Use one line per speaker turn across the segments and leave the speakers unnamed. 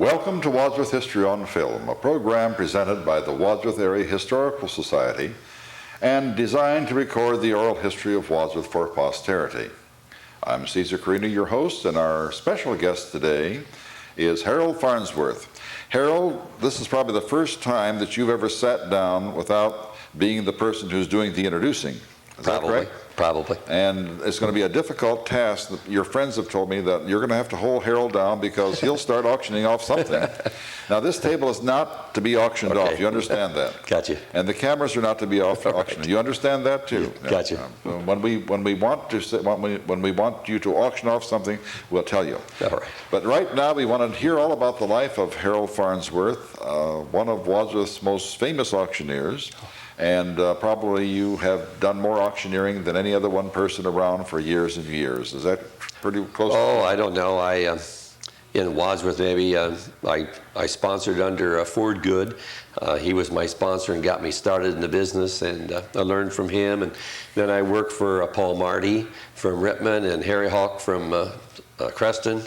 Welcome to Wadsworth History on Film, a program presented by the Wadsworth Area Historical Society and designed to record the oral history of Wadsworth for posterity. I'm Caesar Carino, your host, and our special guest today is Harold Farnsworth. Harold, this is probably the first time that you've ever sat down without being the person who's doing the introducing. Is that correct?
Probably.
And it's going to be a difficult task. Your friends have told me that you're going to have to hold Harold down because he'll start auctioning off something. Now, this table is not to be auctioned off. You understand that?
Gotcha.
And the cameras are not to be auctioned. You understand that too?
Gotcha.
When we want you to auction off something, we'll tell you.
All right.
But right now, we want to hear all about the life of Harold Farnsworth, one of Wadsworth's most famous auctioneers. And probably you have done more auctioneering than any other one person around for years and years. Is that pretty close?
Oh, I don't know. In Wadsworth, maybe I sponsored under Ford Good. He was my sponsor and got me started in the business, and I learned from him. And then I worked for Paul Marty from Rittman and Harry Hawk from Creston.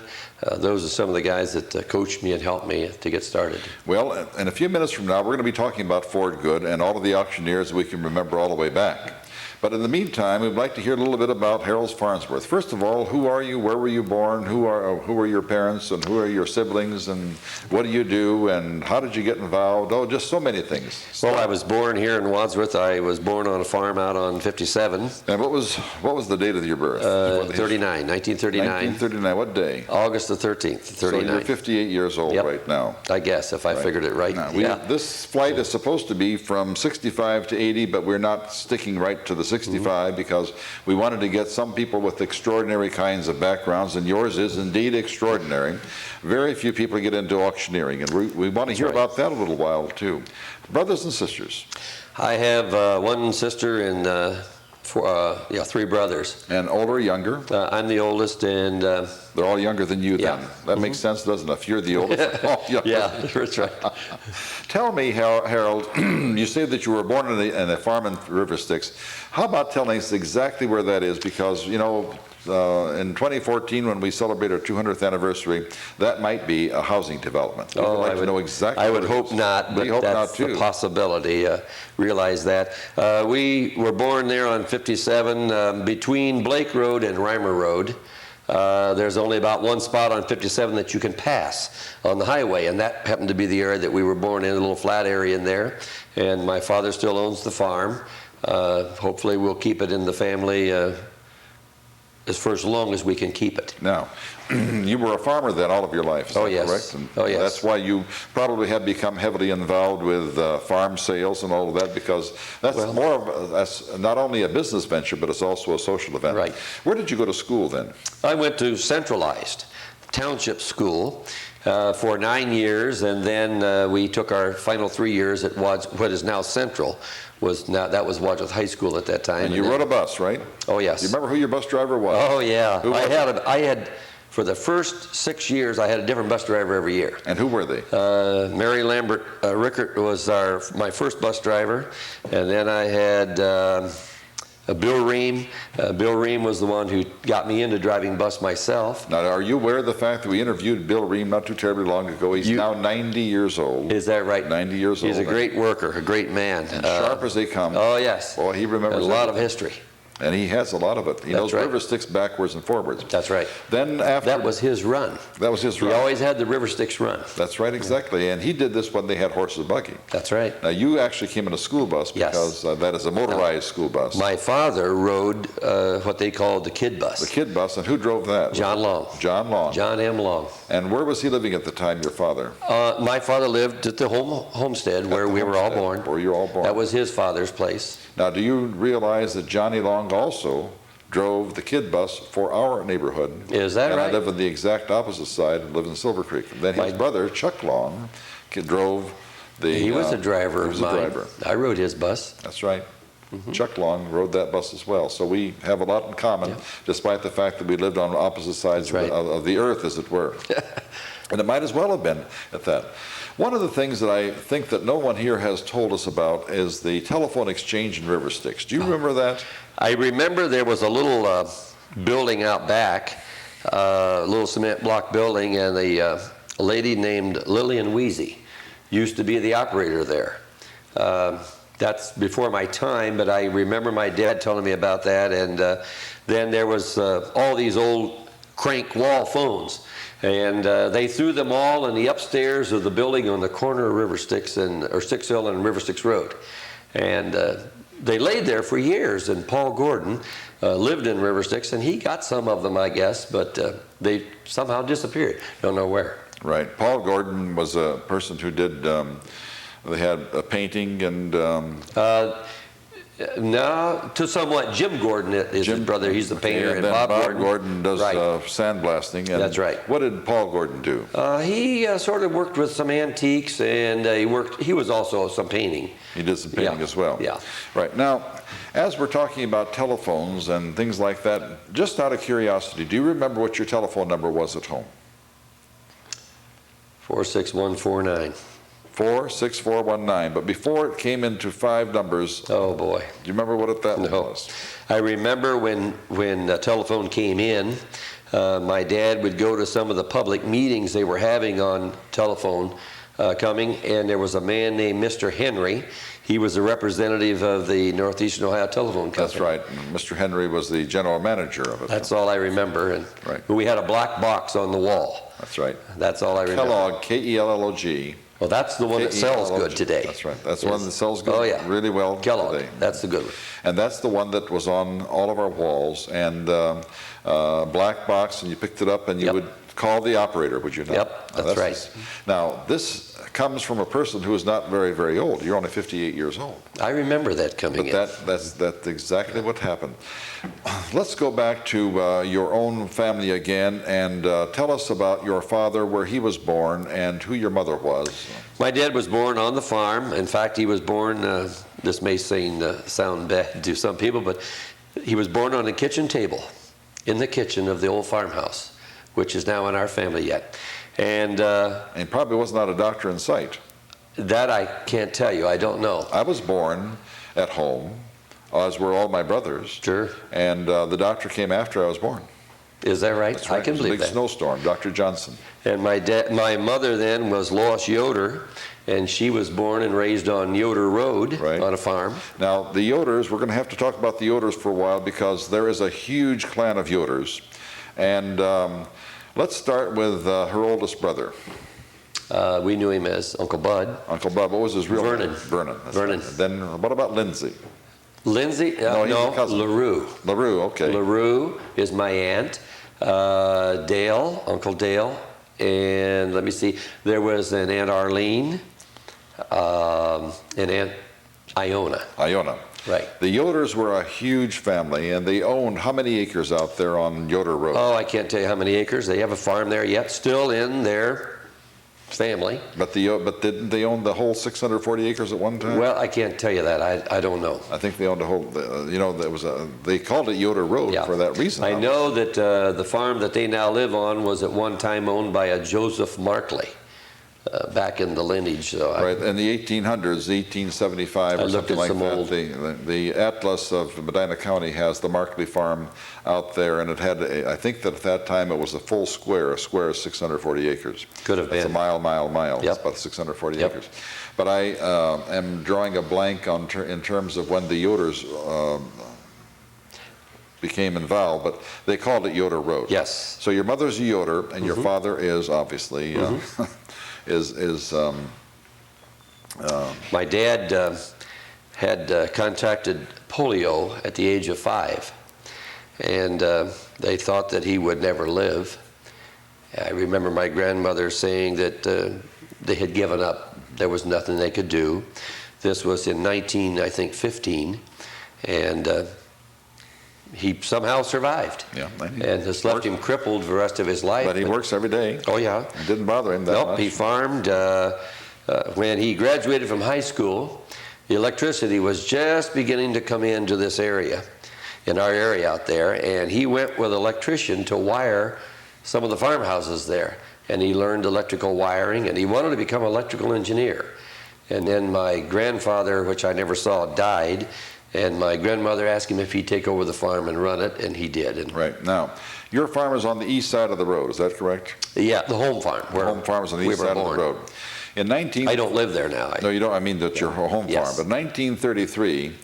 Those are some of the guys that coached me and helped me to get started.
Well, in a few minutes from now, we're going to be talking about Ford Good and all of the auctioneers we can remember all the way back. But in the meantime, we'd like to hear a little bit about Harold Farnsworth. First of all, who are you? Where were you born? Who are your parents? And who are your siblings? And what do you do? And how did you get involved? Oh, just so many things.
Well, I was born here in Wadsworth. I was born on a farm out on 57.
And what was the date of your birth?
1939.
1939. What day?
August the 13th, 39.
So you're 58 years old right now.
I guess, if I figured it right.
Now, this flight is supposed to be from 65 to 80, but we're not sticking right to the 65 because we wanted to get some people with extraordinary kinds of backgrounds, and yours is indeed extraordinary. Very few people get into auctioneering, and we want to hear about that a little while too. Brothers and sisters?
I have one sister and three brothers.
And older or younger?
I'm the oldest, and
they're all younger than you then. That makes sense, doesn't it? If you're the oldest,
yeah, that's right.
Tell me, Harold, you say that you were born in a farm in River Styx. How about telling us exactly where that is? Because, you know, in 2014, when we celebrate our 200th anniversary, that might be a housing development. We'd like to know exactly.
I would hope not, but that's a possibility. Realize that. We were born there on 57 between Blake Road and Reimer Road. There's only about one spot on 57 that you can pass on the highway, and that happened to be the area that we were born in, a little flat area in there. And my father still owns the farm. Hopefully we'll keep it in the family for as long as we can keep it.
Now, you were a farmer then all of your life, is that correct? And
oh, yes.
That's why you probably have become heavily involved with farm sales and all of that, because that's that's not only a business venture, but it's also a social event.
Right.
Where did you go to school then?
I went to centralized township school for 9 years, and then we took our final 3 years at what is now Central. That was Wadsworth High School at that time.
And you rode a bus, right?
Oh, yes.
Do you remember who your bus driver was?
Oh, yeah. I had, for the first 6 years, I had a different bus driver every year.
And who were they?
Mary Lambert Rickert was my first bus driver, and then I had Bill Ream. Bill Ream was the one who got me into driving bus myself.
Now, are you aware of the fact that we interviewed Bill Ream not too terribly long ago? He's now 90 years old.
Is that right?
90 years old.
He's a great worker, a great man.
And sharp as they come.
Oh, yes.
Boy, he remembers
a lot of history.
And he has a lot of it. He knows River Styx backwards and forwards.
That's right.
Then after
that was his run.
That was his run.
He always had the River Styx run.
That's right, exactly. And he did this when they had horses and buggy.
That's right.
Now you actually came in a school bus because that is a motorized school bus.
My father rode what they called the kid bus.
The kid bus, and who drove that?
John Long.
John Long.
John M. Long.
And where was he living at the time, your father?
My father lived at the homestead where we were all born.
Where you were all born.
That was his father's place.
Now, do you realize that Johnny Long also drove the kid bus for our neighborhood?
Is that right?
And I live on the exact opposite side and live in Silver Creek. And then his brother, Chuck Long, drove the...
He was a driver.
He was a driver.
I rode his bus.
That's right. Chuck Long rode that bus as well. So we have a lot in common, despite the fact that we lived on opposite sides of the earth, as it were. And it might as well have been at that. One of the things that I think that no one here has told us about is the telephone exchange in River Styx. Do you remember that?
I remember there was a little building out back, a little cement block building, and the a lady named Lillian Weezy used to be the operator there. That's before my time, but I remember my dad telling me about that. And then there was all these old crank wall phones, and they threw them all in the upstairs of the building on the corner of River Styx or Styx Hill and River Styx Road. And they laid there for years, and Paul Gordon lived in River Styx, and he got some of them, I guess, but they somehow disappeared. Don't know where.
Right. Paul Gordon was a person who did, they had a painting and...
No, to somewhat. Jim Gordon is his brother. He's the painter.
And Bob Gordon does sandblasting. And
that's right.
What did Paul Gordon do?
He sort of worked with some antiques, and he was also some painting.
He did some painting as well.
Yeah. Right.
Now, as we're talking about telephones and things like that, just out of curiosity, do you remember what your telephone number was at home?
46149.
46419, but before it came into 5 numbers.
Oh boy.
Do you remember what that was?
I remember when the telephone came in, my dad would go to some of the public meetings they were having on telephone coming, and there was a man named Mr. Henry. He was a representative of the Northeastern Ohio Telephone Company.
That's right. And Mr. Henry was the general manager of it.
That's all I remember. And we had a black box on the wall.
That's right.
That's all I remember.
Kellogg, K-E-L-L-O-G.
Well, that's the one that sells good today.
That's right. That's the one that sells good really well
Kellogg.
today.
That's the good one.
And that's the one that was on all of our walls, and black box, and you picked it up and you would call the operator, would you not?
Yep, that's right.
Now, this comes from a person who is not very, very old. You're only 58 years old.
I remember that coming in.
But that's exactly what happened. Let's go back to your own family again, and tell us about your father, where he was born, and who your mother was.
My dad was born on the farm. In fact, he was born, this may sound bad to some people, but he was born on a kitchen table in the kitchen of the old farmhouse, which is now in our family yet. And
probably was not a doctor in sight.
That I can't tell you. I don't know.
I was born at home, as were all my brothers.
Sure.
And the doctor came after I was born.
Is that right?
That's right.
I can believe that.
Big snowstorm, Dr. Johnson.
And my mother then was Lois Yoder, and she was born and raised on Yoder Road on a farm.
Now, the Yoders, we're going to have to talk about the Yoders for a while, because there is a huge clan of Yoders. And let's start with her oldest brother.
We knew him as Uncle Bud.
Uncle Bud. What was his real name?
Vernon.
Vernon. Right. Then what about Lindsay?
Lindsay?
No, he's a cousin.
LaRue.
LaRue, okay.
LaRue is my aunt. Dale, Uncle Dale. And let me see, there was an Aunt Arlene, and Aunt Iona.
Iona.
Right.
The Yoders were a huge family, and they owned how many acres out there on Yoder Road?
Oh, I can't tell you how many acres. They have a farm there yet, still in their family.
But didn't they own the whole 640 acres at one time?
Well, I can't tell you that. I don't know.
I think they owned a whole, they called it Yoder Road for that reason.
I know that the farm that they now live on was at one time owned by a Joseph Markley. Back in the lineage.
Right, in the 1800s, 1875 or something like that, the Atlas of Medina County has the Markley Farm out there, and it had, I think that at that time it was a full square. A square is 640 acres.
Could have been.
It's a mile.
Yep.
It's about 640 acres. But I am drawing a blank in terms of when the Yoders became involved, but they called it Yoder Road.
Yes.
So your mother's a Yoder, and your father is obviously...
My dad had contracted polio at the age of 5, and they thought that he would never live. I remember my grandmother saying that they had given up. There was nothing they could do. This was in 1915, and he somehow survived.
Yeah,
and has left him crippled for the rest of his life.
But he works every day.
Oh, yeah.
It didn't bother him that much.
He farmed. When he graduated from high school, the electricity was just beginning to come into this area, in our area out there, and he went with an electrician to wire some of the farmhouses there. And he learned electrical wiring, and he wanted to become an electrical engineer. And then my grandfather, which I never saw, died. And my grandmother asked him if he'd take over the farm and run it, and he did. And
Right. Now, your farm is on the east side of the road, is that correct?
yeah, the home farm.
The home farm is on the east side of the road. In
I don't live there now.
No, you don't. I mean that's your home
Yes.
farm. But 1933,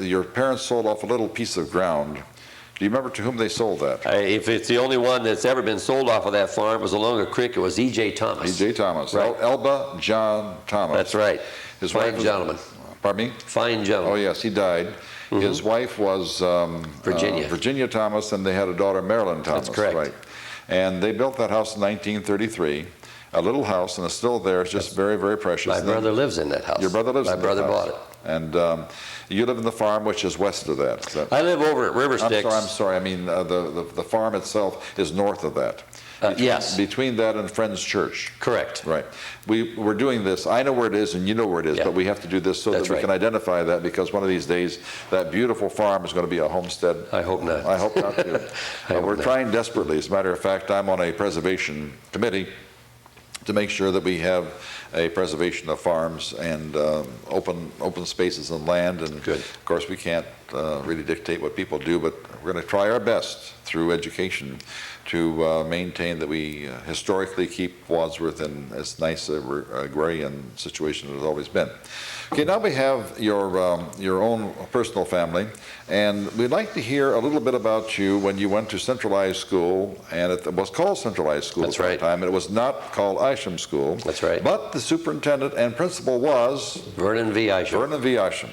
your parents sold off a little piece of ground. Do you remember to whom they sold that?
If it's the only one that's ever been sold off of that farm, it was along a creek. It was E.J. Thomas.
E.J. Thomas.
Right.
Elba John Thomas.
That's right.
His
Fine
wife
gentleman.
Pardon me?
Fine gentleman.
Oh, yes, he died. His wife was Virginia Thomas, and they had a daughter, Marilyn Thomas.
That's correct.
Right. And they built that house in 1933, a little house, and it's still there. It's just very, very precious.
My brother lives in that house.
Your brother lives in that house.
My brother bought it.
And you live in the farm, which is west of that. Is that
I live over at River Sticks.
I'm sorry. I mean, the farm itself is north of that.
Yes.
Between that and Friends Church.
Correct.
Right. We're doing this. I know where it is, and you know where it is, but we have to do this so that we can identify that, because one of these days that beautiful farm is going to be a homestead.
I hope not.
I hope not too. We're trying desperately. As a matter of fact, I'm on a preservation committee to make sure that we have a preservation of farms and open spaces and land. And
good.
Of course, we can't really dictate what people do, but we're going to try our best through education to maintain that we historically keep Wadsworth in as nice a agrarian situation as it's always been. Okay, now we have your own personal family, and we'd like to hear a little bit about you when you went to centralized school, and it was called centralized school at that time. It was not called Isham School.
That's right.
But the superintendent and principal was
Vernon V. Isham.
Vernon V. Isham,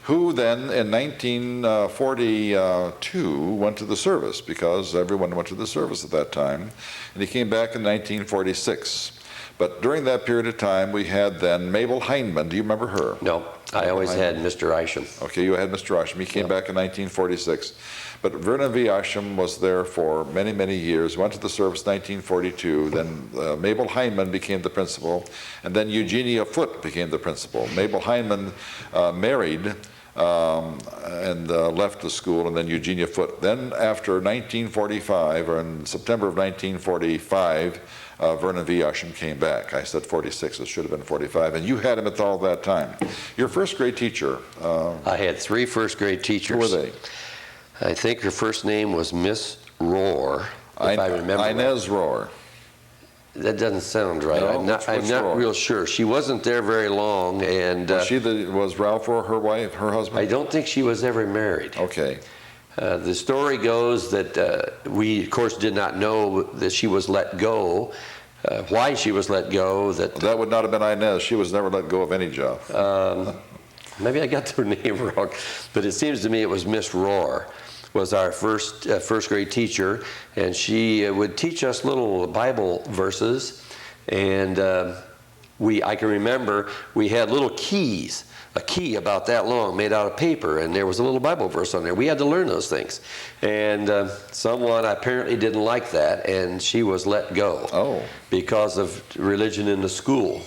who then in 1942 went to the service, because everyone went to the service at that time, and he came back in 1946. But during that period of time, we had then Mabel Heineman. Do you remember her?
No, I always had Mr. Isham.
Okay, you had Mr. Isham. He came back in 1946. But Vernon V. Isham was there for many, many years, went to the service in 1942. Then Mabel Heineman became the principal, and then Eugenia Foote became the principal. Mabel Heineman married and left the school, and then Eugenia Foote. Then after 1945, or in September of 1945, Vernon V. Isham came back. I said 46, it should have been 45, and you had him at all that time. Your first grade teacher.
I had 3 first grade teachers.
Who were they?
I think her first name was Miss Rohr, if I remember
Inez Rohr.
That doesn't sound right.
No,
I'm not real sure. She wasn't there very long, and
was Ralph Rohr her wife, her husband?
I don't think she was ever married.
Okay.
The story goes that we, of course, did not know that she was let go, why she was let go.
That would not have been Inez. She was never let go of any job.
Maybe I got her name wrong, but it seems to me it was Miss Rohr was our first grade teacher, and she would teach us little Bible verses, and I can remember we had little keys, a key about that long made out of paper, and there was a little Bible verse on there. We had to learn those things, and someone apparently didn't like that, and she was let go because of religion in the school.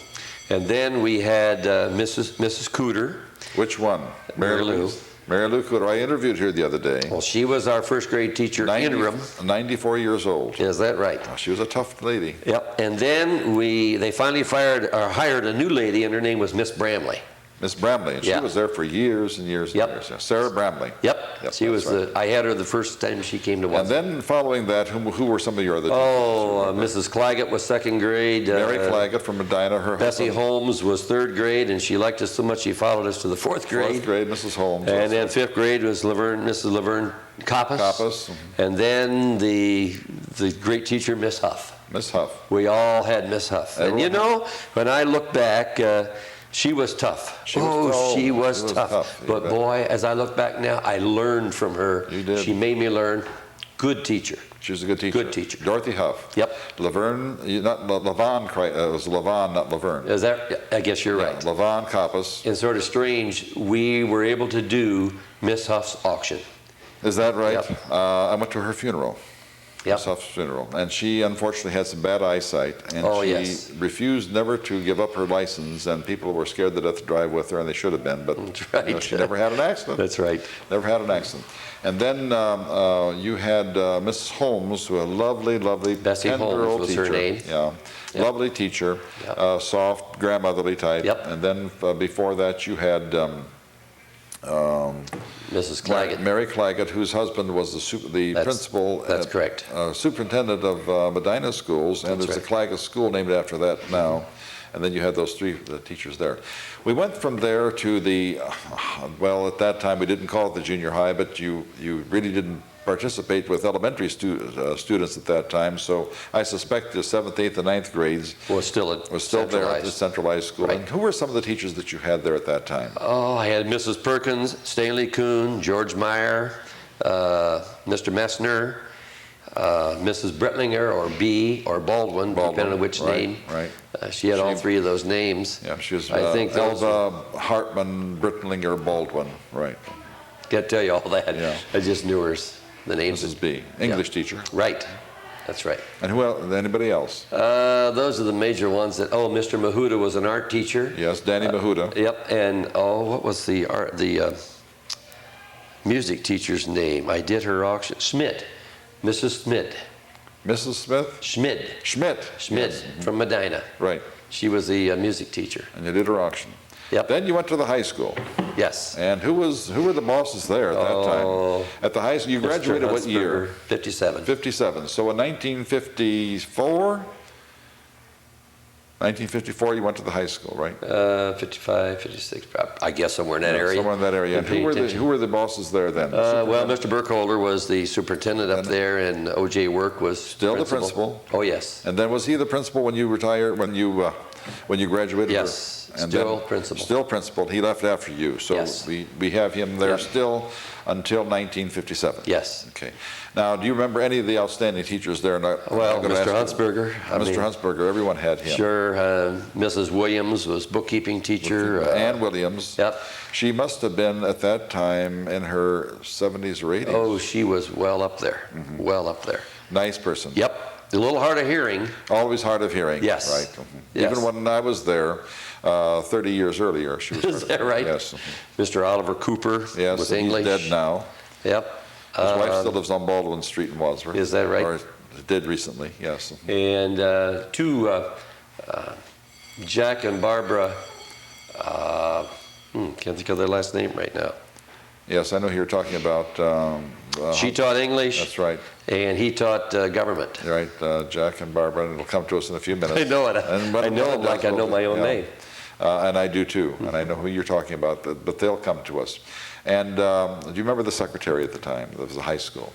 And then we had Mrs. Cooter.
Which one?
Mary Lou.
Mary Lou Cooter. I interviewed her the other day.
Well, she was our first grade teacher, interim.
94 years old.
Is that right?
Oh, she was a tough lady.
Yep. And then they finally hired a new lady, and her name was Miss Bramley.
Miss Bramley, and she was there for years and years and years. Sarah Bramley.
Yep. She was I had her the first time she came to Wadsworth.
And then following that, who were some of your other teachers?
Mrs. Claggett was second grade.
Mary Claggett from Medina, her
Bessie
husband.
Holmes was third grade, and she liked us so much she followed us to the fourth grade.
Fourth grade, Mrs. Holmes.
And then fifth grade was Mrs. Laverne Coppas.
Coppas.
And then the great teacher, Miss Huff.
Miss Huff.
We all had Miss Huff. And you know, when I look back, she was tough. She was tough. But boy, as I look back now, I learned from her.
You did.
She made me learn. Good teacher.
She was a good teacher.
Good teacher.
Dorothy Huff.
Yep.
Laverne, not Lavon, it was Lavon, not Laverne.
Is that? I guess you're right.
Lavon Coppas.
And sort of strange, we were able to do Miss Huff's auction.
Is that right?
Yep.
I went to her funeral.
Yep.
Miss Huff's funeral. And she unfortunately had some bad eyesight, and she refused never to give up her license, and people were scared to death to drive with her, and they should have been, but
That's right.
you know, she never had an accident.
That's right.
Never had an accident. And then you had Mrs. Holmes, who was a lovely, lovely,
Bessie
tender old
Holmes was
teacher.
her name.
Yeah.
Yep.
Lovely teacher,
Yep.
soft, grandmotherly type.
Yep.
And then before that you had
Mrs. Claggett.
Mary Claggett, whose husband was the principal.
That's correct.
Superintendent of Medina Schools, and
That's
there's
right.
a Claggett School named after that now. And then you had those three teachers there. We went from there to the, well, at that time we didn't call it the junior high, but you really didn't participate with elementary students at that time. So I suspect the 7th, 8th, and 9th grades
Was still
there at the centralized school.
Right.
And who were some of the teachers that you had there at that time?
Oh, I had Mrs. Perkins, Stanley Kuhn, George Meyer, Mr. Messner, Mrs. Bretlinger, or B, or Baldwin, depending on which name.
Right.
She had all three of those names.
Yeah, she was
I think those
Elva, Hartman, Brittlinger, Baldwin. Right.
Can't tell you all that.
Yeah.
I just knew the names.
Mrs. B, English teacher.
Right. That's right.
And who else? Anybody else?
Those are the major ones that, Mr. Mahuda was an art teacher.
Yes, Danny Mahuda.
Yep, and what was the music teacher's name? I did her auction. Schmidt, Mrs. Schmidt.
Mrs. Smith?
Schmidt.
Schmidt.
Schmidt from Medina.
Right.
She was the music teacher.
And you did her auction.
Yep.
Then you went to the high school.
Yes.
And who were the bosses there at that time? At the high school, you graduated what year?
57.
57. So in 1954? 1954, you went to the high school, right?
55, 56, I guess somewhere in that area.
Somewhere in that area. And who were the bosses there then?
Well, Mr. Burkholder was the superintendent up there, and O.J. Work was
still the principal.
Oh, yes.
And then was he the principal when you retired, when you graduated?
Yes, still principal.
Still principal. He left after you. So
yes.
we have him there still until 1957.
Yes.
Okay. Now, do you remember any of the outstanding teachers there?
Well, Mr. Huntsberger.
Mr. Huntsberger, everyone had him.
Sure. Mrs. Williams was bookkeeping teacher.
Ann Williams.
Yep.
She must have been at that time in her 70s or 80s.
Oh, she was well up there. Mm-hmm. Well up there.
Nice person.
Yep. A little hard of hearing.
Always hard of hearing.
Yes.
Right. Mm-hmm.
Yes.
Even when I was there, 30 years earlier, she was.
Is that right?
Yes.
Mr. Oliver Cooper with English.
He's dead now.
Yep.
His wife still lives on Baldwin Street in Wadsworth.
Is that right?
Or did recently, yes.
And two, Jack and Barbara, can't think of their last name right now.
Yes, I know who you're talking about.
She taught English.
That's right.
And he taught government.
Right, Jack and Barbara, and it'll come to us in a few minutes.
I know it. I know them like I know my own name.
And I do too, and I know who you're talking about, but they'll come to us. And do you remember the secretary at the time? That was the high school.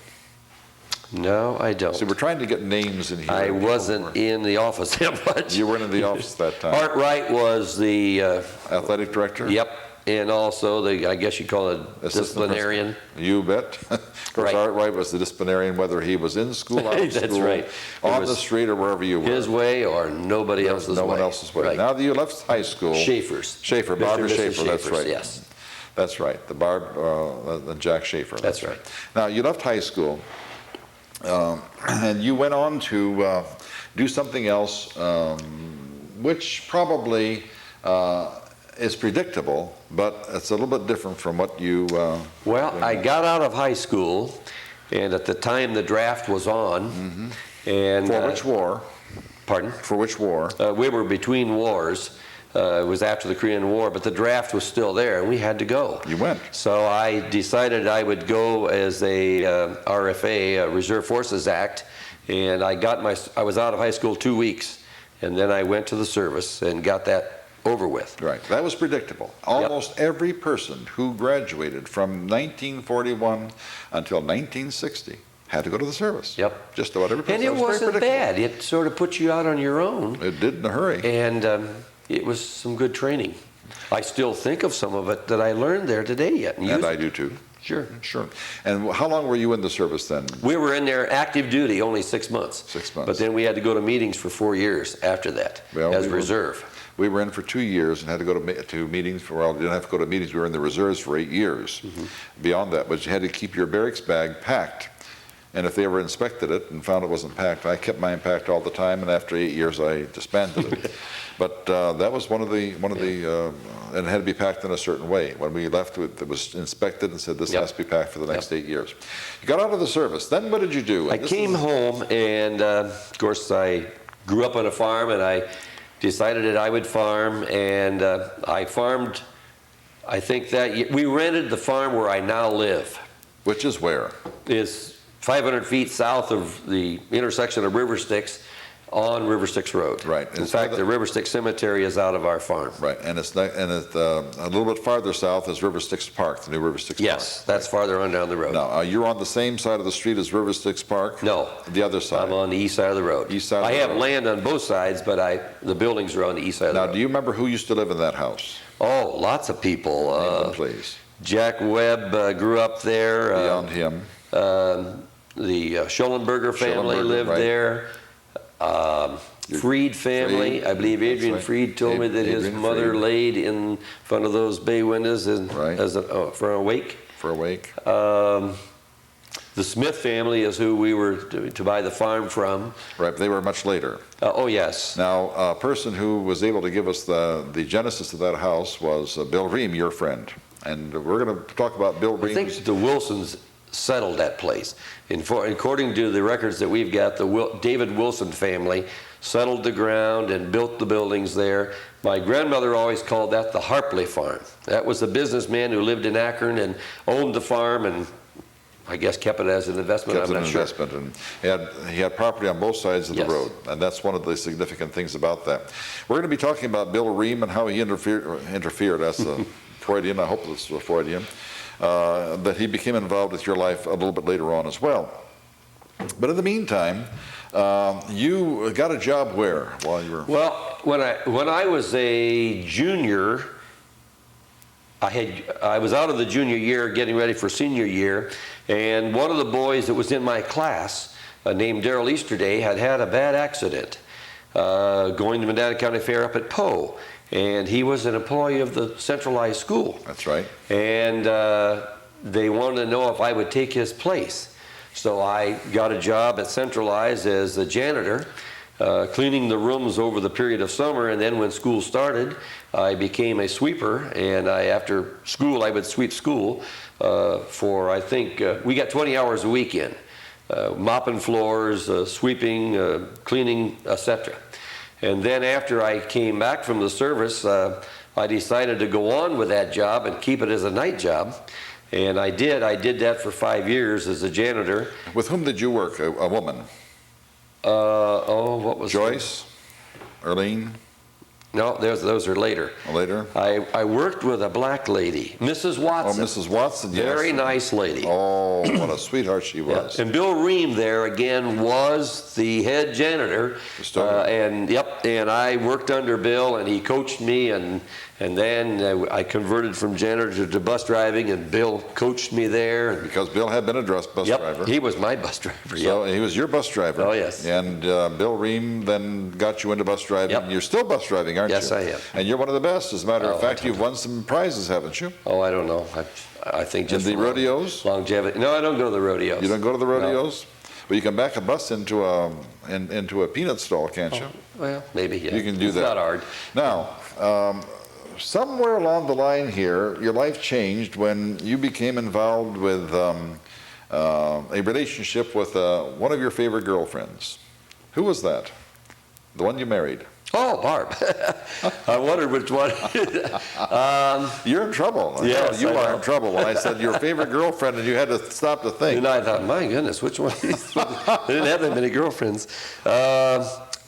No, I don't.
See, we're trying to get names in here.
I wasn't in the office that much.
You weren't in the office that time.
Art Wright was the
athletic director?
Yep. And also I guess you'd call it disciplinarian.
You bet. Of course, Art Wright was the disciplinarian, whether he was in school, out of
That's
school,
right.
on the street, or wherever you were.
His way or nobody else's way.
No one else's way.
Right.
Now that you left high school.
Schaefer's.
Barbara Schaefer, that's right.
Yes.
That's right, the Jack Schaefer.
That's right.
Now, you left high school, and you went on to do something else, which probably is predictable, but it's a little bit different from what you...
Well, I got out of high school, and at the time the draft was on.
Mm-hmm.
And
for which war?
Pardon?
For which war?
We were between wars. It was after the Korean War, but the draft was still there, and we had to go.
You went.
So I decided I would go as a RFA, a Reserve Forces Act, and I was out of high school 2 weeks, and then I went to the service and got that over with.
Right. That was predictable. Almost every person who graduated from 1941 until 1960 had to go to the service.
Yep.
Just about every person.
And it wasn't bad. It sort of put you out on your own.
It did in a hurry.
And it was some good training. I still think of some of it that I learned there today yet.
And I do too.
Sure.
Sure. And how long were you in the service then?
We were in there active duty only 6 months.
6 months.
But then we had to go to meetings for 4 years after that as reserve.
We were in for 2 years and had to go to meetings we didn't have to go to meetings. We were in the reserves for 8 years. Mm-hmm. Beyond that, but you had to keep your barracks bag packed And if they ever inspected it and found it wasn't packed, I kept mine packed all the time, and after 8 years I disbanded it. But that was one of the, and it had to be packed in a certain way. When we left, it was inspected and said this has to be packed for the next 8 years. You got out of the service. Then what did you do?
I came home, and of course I grew up on a farm, and I decided that I would farm, and I farmed, I think that we rented the farm where I now live.
Which is where?
Is 500 feet south of the intersection of River Styx on River Styx Road.
Right.
In fact, the River Styx Cemetery is out of our farm.
Right, and it's not, and a little bit farther south is River Styx Park, the new River Styx Park.
Yes, that's farther on down the road.
Now, you're on the same side of the street as River Styx Park?
No.
The other side?
I'm on the east side of the road.
East side of the road.
I have land on both sides, but the buildings are on the east side of the road.
Now, do you remember who used to live in that house?
Oh, lots of people.
Name them, please.
Jack Webb grew up there.
Beyond him.
The Schellenberger family lived there. Freed family. I believe Adrian Freed told me that his mother laid in front of those bay windows for a wake.
For a wake.
The Smith family is who we were to buy the farm from.
Right, they were much later.
Oh, yes.
Now, a person who was able to give us the genesis of that house was Bill Ream, your friend. And we're going to talk about Bill Ream.
I think the Wilsons settled that place. According to the records that we've got, the David Wilson family settled the ground and built the buildings there. My grandmother always called that the Harpley farm. That was a businessman who lived in Akron and owned the farm, and I guess kept it as an investment. I'm not sure.
And he had property on both sides of the road, and that's one of the significant things about that. We're going to be talking about Bill Ream and how he interfered. That's a Freudian. I hope it's a Freudian. That he became involved with your life a little bit later on as well. But in the meantime, you got a job where while you were?
Well, when I was a junior, I was out of the junior year, getting ready for senior year, and one of the boys that was in my class, named Darrell Easterday, had a bad accident going to Medina County Fair up at Poe. And he was an employee of the centralized school.
That's right.
And they wanted to know if I would take his place. So I got a job at Centralized as a janitor, cleaning the rooms over the period of summer. And then when school started, I became a sweeper. And after school, I would sweep school for, I think, we got 20 hours a week in. Mopping floors, sweeping, cleaning, etc. And then after I came back from the service, I decided to go on with that job and keep it as a night job. And I did. I did that for 5 years as a janitor.
With whom did you work? A woman?
What was
Joyce? Erlene?
No, those are later.
Later?
I worked with a black lady, Mrs. Watson.
Oh, Mrs. Watson, yes.
Very nice lady.
Oh, what a sweetheart she was.
Yeah. And Bill Ream there, again, was the head janitor. And I worked under Bill, and he coached me, and then I converted from janitor to bus driving, and Bill coached me there.
Because Bill had been a bus driver.
He was my bus driver.
So he was your bus driver.
Oh, yes.
And Bill Ream then got you into bus driving.
Yep.
You're still bus driving, aren't you?
Yes, I am.
And you're one of the best. As a matter of fact, you've won some prizes, haven't you?
Oh, I don't know. I think just
in the rodeos?
Longevity. No, I don't go to the rodeos.
You don't go to the rodeos? No. Well, you can back a bus into a peanut stall, can't you?
Well, maybe, yeah.
You can do that.
It's not hard.
Now, somewhere along the line here, your life changed when you became involved with a relationship with one of your favorite girlfriends. Who was that? The one you married?
Oh, Barb. I wondered which one.
You're in trouble.
Yes,
you are in trouble. When I said your favorite girlfriend and you had to stop to think.
And I thought, my goodness, which one? I didn't have that many girlfriends.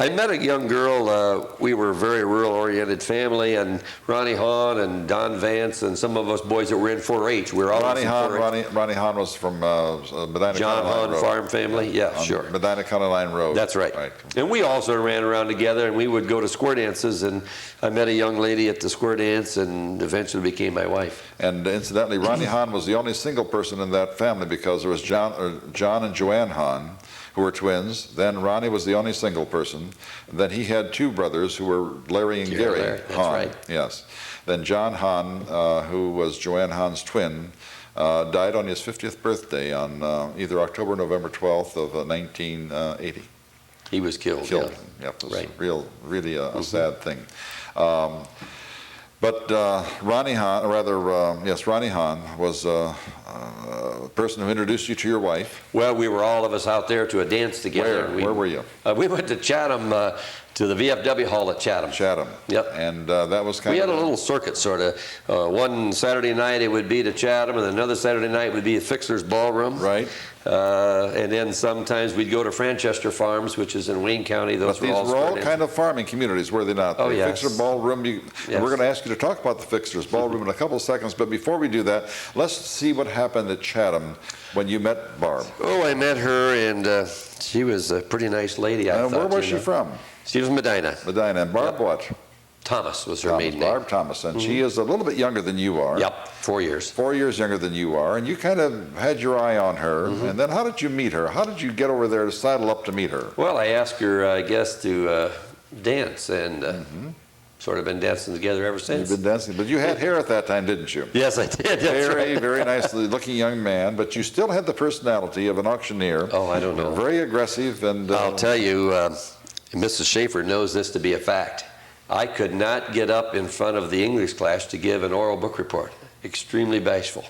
I met a young girl. We were a very rural-oriented family, and Ronnie Hahn and Don Vance and some of us boys that were in 4-H. We were all
Ronnie Hahn was from Medina
John
County
Hahn
Road.
Farm family. Yeah, sure.
Medina County Line Road.
That's right. And we also ran around together, and we would go to square dances. And I met a young lady at the square dance, and eventually became my wife.
And incidentally, Ronnie Hahn was the only single person in that family because there was John and Joanne Hahn, who were twins. Then Ronnie was the only single person. And then he had two brothers who were Larry and Gary
That's
Hahn.
right.
Yes. Then John Hahn, who was Joanne Hahn's twin, died on his 50th birthday on either October or November 12th of 1980.
He was killed.
Killed.
Yeah.
Yep, it was
Right.
really a sad thing. But Ronnie Hahn, or rather, yes, Ronnie Hahn was a person who introduced you to your wife.
Well, we were all of us out there to a dance together.
Where were you?
We went to Chatham, to the VFW hall at Chatham.
Chatham.
Yep.
And that was kind
We
of...
had a little circuit, sort of. One Saturday night it would be to Chatham, and another Saturday night would be at Fixler's Ballroom.
Right.
And then sometimes we'd go to Franchester Farms, which is in Wayne County.
But these were all kind of farming communities, were they not?
Oh,
the
yes.
Fixler Ballroom,
Yes.
we're going to ask you to talk about the Fixler's Ballroom in a couple of seconds, but before we do that, let's see what happened at Chatham when you met Barb.
Oh, I met her, and she was a pretty nice lady, I thought.
Where was she from?
She was Medina.
Medina. And Barb what?
Thomas was her maiden name.
Barb Thomas. And she is a little bit younger than you are.
Yep, 4 years.
4 years younger than you are. And you kind of had your eye on her. And then how did you meet her? How did you get over there to saddle up to meet her?
Well, I asked her, I guess, to dance, and sort of been dancing together ever since.
You've been dancing. But you had hair at that time, didn't you?
Yes, I did. That's
Very,
right.
very nicely looking young man, but you still had the personality of an auctioneer.
Oh, I don't know.
Very aggressive and...
I'll tell you, Mrs. Schaefer knows this to be a fact. I could not get up in front of the English class to give an oral book report. Extremely bashful.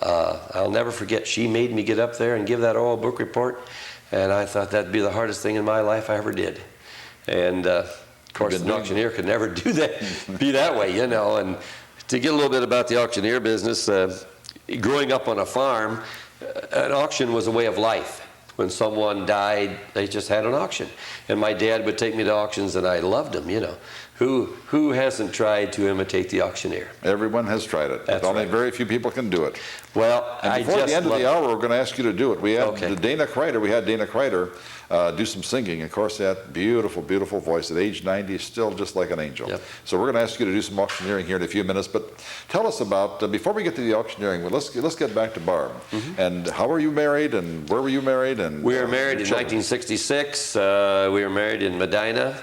I'll never forget, she made me get up there and give that oral book report, and I thought that'd be the hardest thing in my life I ever did. And of course, an auctioneer could never do that, be that way, you know. And to get a little bit about the auctioneer business, growing up on a farm, an auction was a way of life. When someone died, they just had an auction. And my dad would take me to auctions, and I loved them, you know. Who hasn't tried to imitate the auctioneer?
Everyone has tried it.
That's
but only
right.
very few people can do it.
Well,
And before the end of the hour, we're going to ask you to do it. We had Dana Kreider do some singing. Of course, that beautiful, beautiful voice at age 90 is still just like an angel.
Yep.
So we're going to ask you to do some auctioneering here in a few minutes. But tell us about, before we get to the auctioneering, well, let's get back to Barb. And how were you married, and where were you married? And
we were married in 1966. We were married in Medina.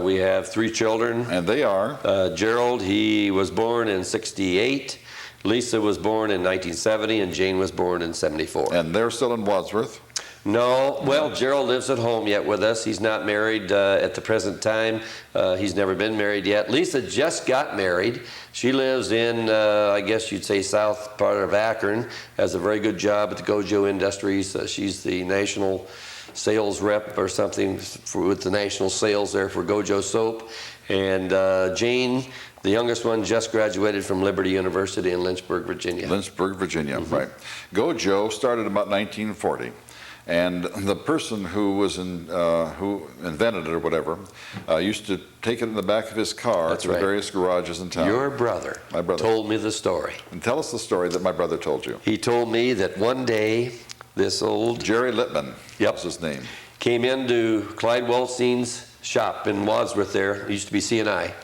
We have 3 children.
And they are?
Gerald, he was born in '68. Lisa was born in 1970, and Jane was born in '74.
And they're still in Wadsworth?
No, well, Gerald lives at home yet with us. He's not married at the present time. He's never been married yet. Lisa just got married. She lives in, I guess you'd say, south part of Akron. Has a very good job at the Gojo Industries. She's the national sales rep or something with the national sales there for Gojo soap. And Jane, the youngest one, just graduated from Liberty University in Lynchburg, Virginia.
Lynchburg, Virginia, right. Gojo started about 1940. And the person who was who invented it or whatever used to take it in the back of his car to the various garages in town.
Your brother,
my brother
told me the story.
And tell us the story that my brother told you.
He told me that one day this old
Jerry Littman, was his name,
came into Clyde Welstein's shop in Wadsworth there. It used to be C&I.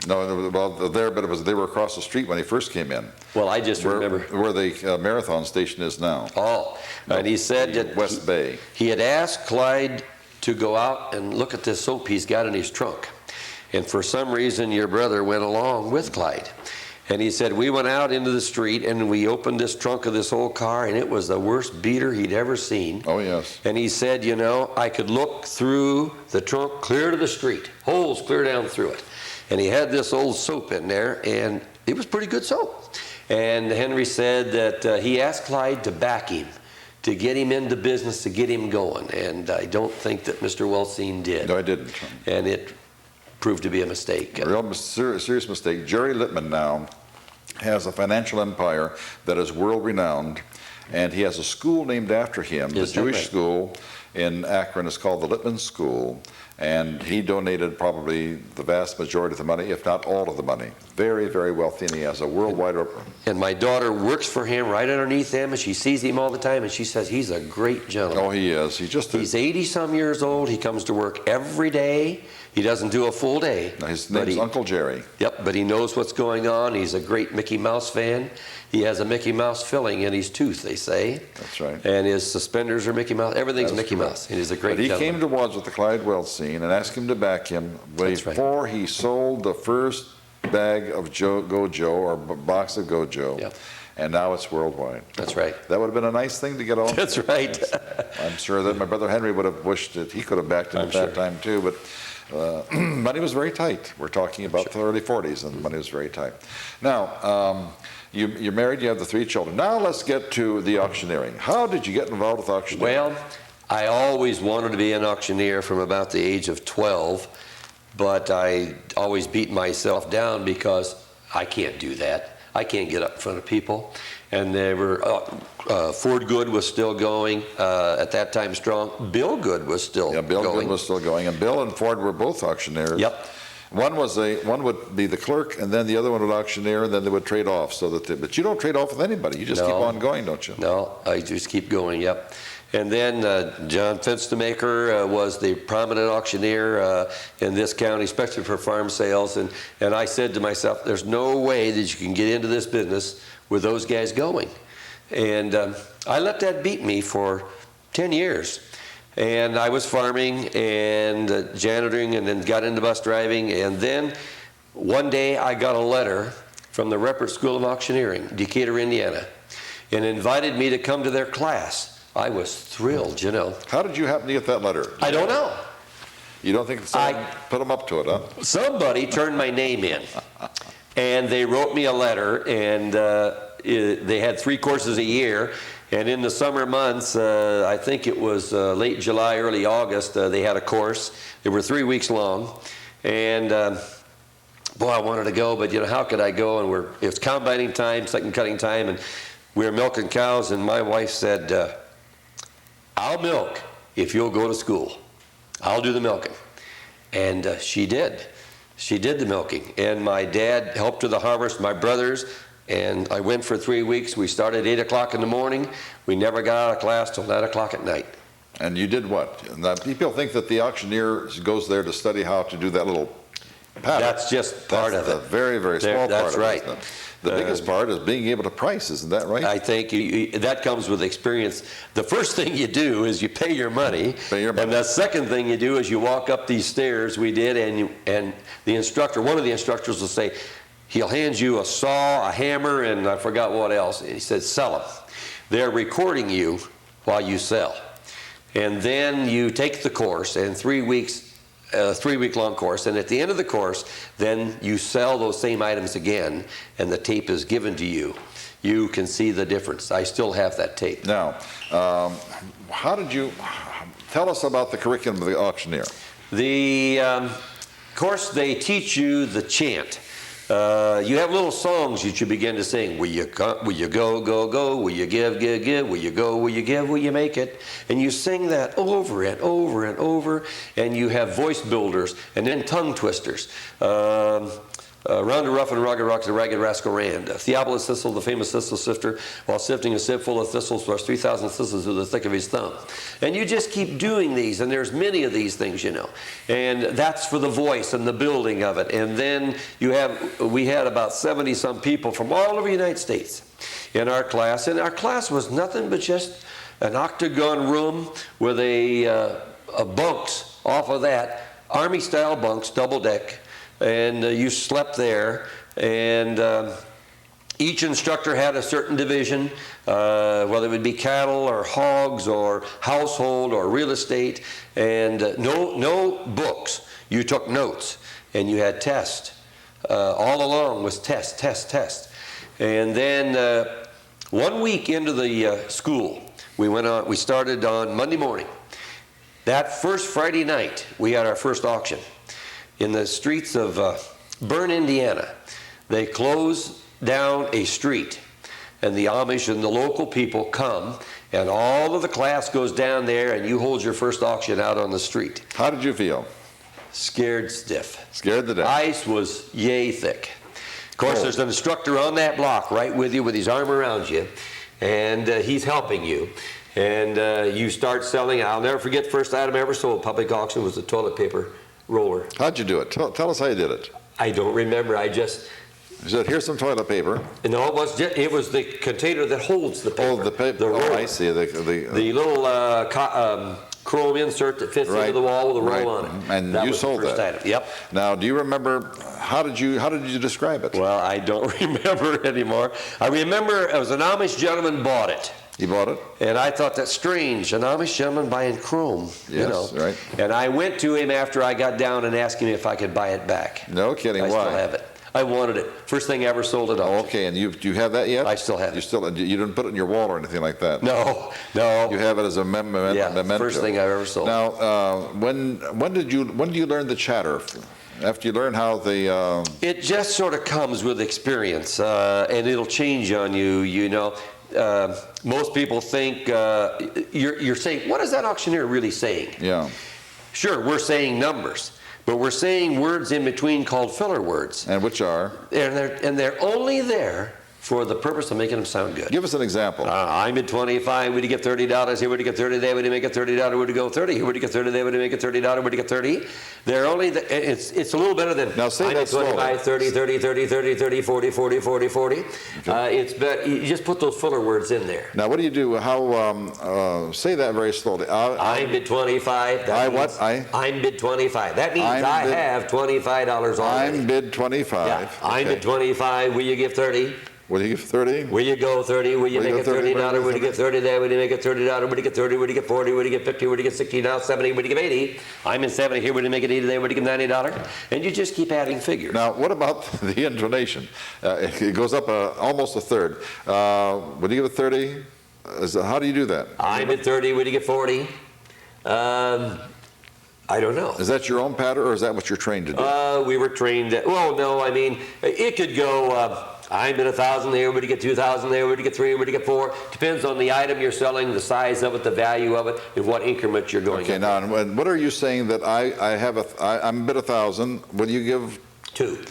No, well, there, but they were across the street when he first came in.
Well, I just remember
where the marathon station is now.
Oh, and he said that
West Bay.
He had asked Clyde to go out and look at this soap he's got in his trunk. And for some reason, your brother went along with Clyde. And he said, we went out into the street and we opened this trunk of this old car, and it was the worst beater he'd ever seen.
Oh, yes.
And he said, you know, I could look through the trunk clear to the street, holes clear down through it. And he had this old soap in there, and it was pretty good soap. And Henry said that he asked Clyde to back him, to get him into business, to get him going. And I don't think that Mr. Welstein did.
No, I didn't.
And it proved to be a mistake.
A real serious mistake. Jerry Littman now has a financial empire that is world-renowned, and he has a school named after him, the Jewish school in Akron is called the Littman School, and he donated probably the vast majority of the money, if not all of the money. Very, very wealthy, and he has a worldwide...
And my daughter works for him right underneath him, and she sees him all the time, and she says he's a great gentleman.
Oh, he is. He's
80-some years old. He comes to work every day. He doesn't do a full day.
Now, his name's Uncle Jerry.
Yep, but he knows what's going on. He's a great Mickey Mouse fan. He has a Mickey Mouse filling in his tooth, they say.
That's right.
And his suspenders are Mickey Mouse. Everything's Mickey Mouse. And he's a great gentleman.
He came to Wadsworth, the Clyde Welstine, and asked him to back him before he sold the first bag of Gojo or box of Gojo.
Yep.
and now it's worldwide.
That's right.
That would have been a nice thing to get on.
That's right.
I'm sure that my brother Henry would have wished that he could have backed him at that time too, but money was very tight. We're talking about the early 40s, and money was very tight. Now, you're married, you have the 3 children. Now let's get to the auctioneering. How did you get involved with auctioneering?
Well, I always wanted to be an auctioneer from about the age of 12, but I always beat myself down because I can't do that. I can't get up in front of people. And they were, Ford Good was still going, at that time strong. Bill Good was still going.
Yeah, Bill Good was still going, and Bill and Ford were both auctioneers.
Yep.
One would be the clerk, and then the other one would auctioneer, and then they would trade off. But you don't trade off with anybody. You just keep on going, don't you?
No, I just keep going. Yep. And then John Fenstermaker was the prominent auctioneer in this county, especially for farm sales. And I said to myself, there's no way that you can get into this business with those guys going. And I let that beat me for 10 years. And I was farming and janitoring, and then got into bus driving. And then one day I got a letter from the Ruppert School of Auctioneering, Decatur, Indiana, and invited me to come to their class. I was thrilled, you know.
How did you happen to get that letter?
I don't know.
You don't think someone put them up to it, huh?
Somebody turned my name in, and they wrote me a letter, and they had 3 courses a year. And in the summer months, I think it was late July, early August, they had a course. They were 3 weeks long. And boy, I wanted to go, but you know, how could I go? And it was combining time, second cutting time, and we were milking cows, and my wife said, I'll milk if you'll go to school. I'll do the milking. And she did. She did the milking. And my dad helped to the harvest, my brothers, and I went for 3 weeks. We started at 8 o'clock in the morning. We never got out of class till 9 o'clock at night.
And you did what? Now, people think that the auctioneer goes there to study how to do that little pattern.
That's just part of it.
That's a very, very small part of it.
That's right.
The biggest part is being able to price, isn't that right?
I think that comes with experience. The first thing you do is you pay your money. And the second thing you do is you walk up these stairs, we did, and the instructor, one of the instructors will say, he'll hand you a saw, a hammer, and I forgot what else. And he said, sell them. They're recording you while you sell. And then you take the course, and 3 weeks, 3-week-long course, and at the end of the course, then you sell those same items again, and the tape is given to you. You can see the difference. I still have that tape.
Now, how did you, tell us about the curriculum of the auctioneer.
The course, they teach you the chant. You have little songs that you begin to sing. Will you go, go, go? Will you give, give, give? Will you go, will you give, will you make it? And you sing that over and over and over, and you have voice builders and then tongue twisters. Round a rough and rugged rock, the ragged rascal ran. Theophilus Thistle, the famous thistle sifter, while sifting a sieve full of thistles, thrust 3,000 thistles through the thick of his thumb. And you just keep doing these, and there's many of these things, you know. And that's for the voice and the building of it. And then we had about 70-some people from all over the United States in our class. And our class was nothing but just an octagon room with a bunks off of that, Army-style bunks, double-deck. And you slept there, and each instructor had a certain division, whether it would be cattle or hogs or household or real estate, and no books. You took notes, and you had tests. All along was test, test, test. And then 1 week into the school, we started on Monday morning. That first Friday night, we had our first auction. In the streets of Bern, Indiana, they close down a street, and the Amish and the local people come, and all of the class goes down there, and you hold your first auction out on the street.
How did you feel?
Scared stiff.
Scared to death.
Ice was yay thick. Of course, there's an instructor on that block right with you with his arm around you, and he's helping you. And you start selling. I'll never forget the first item I ever sold public auction was the toilet paper roller.
How'd you do it? Tell us how you did it.
I don't remember. I just...
You said, here's some toilet paper.
No, it was the container that holds the paper.
Oh, the paper.
The roller.
Oh, I see. The
little chrome insert that fits into the wall with a roll on it.
And
that
you
was
sold
the first
that.
item. Yep.
Now, do you remember how did you describe it?
Well, I don't remember anymore. I remember it was an Amish gentleman bought it.
He bought it?
And I thought that's strange, an Amish gentleman buying chrome, you know.
Right.
And I went to him after I got down and asked him if I could buy it back.
No kidding, why?
I still have it. I wanted it. First thing I ever sold at auction.
Okay, and do you have that yet?
I still have it.
You didn't put it in your wall or anything like that?
No.
You have it as a memento?
Yeah, first thing I've ever sold.
Now, when did you learn the chatter? After you learn how the...
It just sort of comes with experience, and it'll change on you, you know. Most people think you're saying, what is that auctioneer really saying?
Yeah.
Sure, we're saying numbers, but we're saying words in between called filler words.
And which are?
And they're only there for the purpose of making them sound good.
Give us an example.
I'm at 25, would you get $30? Here would you get 30, there would you make it $30, would you go 30? Here would you get 30, there would you make it $30, would you get 30? They're only, it's a little better than,
now say
I'm
that
at 25, 30, 30, 30, 30, 30, 40, 40, 40, 40. Okay. It's better, you just put those filler words in there.
Now what do you do, say that very slowly.
I'm bid 25. I'm bid 25. That means I have $25 already.
I'm bid 25.
Yeah.
Okay.
I'm bid 25, will you give 30?
Will you give 30?
Will you go 30? Will you make it $30? Will you get 30 there? Will you make it $30? Will you get 30? Will you get 40? Will you get 50? Will you get 60? Now 70? Will you give 80? I'm in 70 here. Will you make it 80 there? Will you give $90? And you just keep adding figures.
Now, what about the intonation? It goes up almost a third. Will you give it 30? How do you do that?
I'm at 30. Will you get 40? I don't know.
Is that your own pattern, or is that what you're trained to do?
We were trained. Well, no. I mean, it could go. I'm at 1,000 there, would you get 2,000 there, would you get 3, would you get 4? Depends on the item you're selling, the size of it, the value of it, and what increment you're going
Okay, now, and what are you saying that I'm bid 1,000, will you give?
2.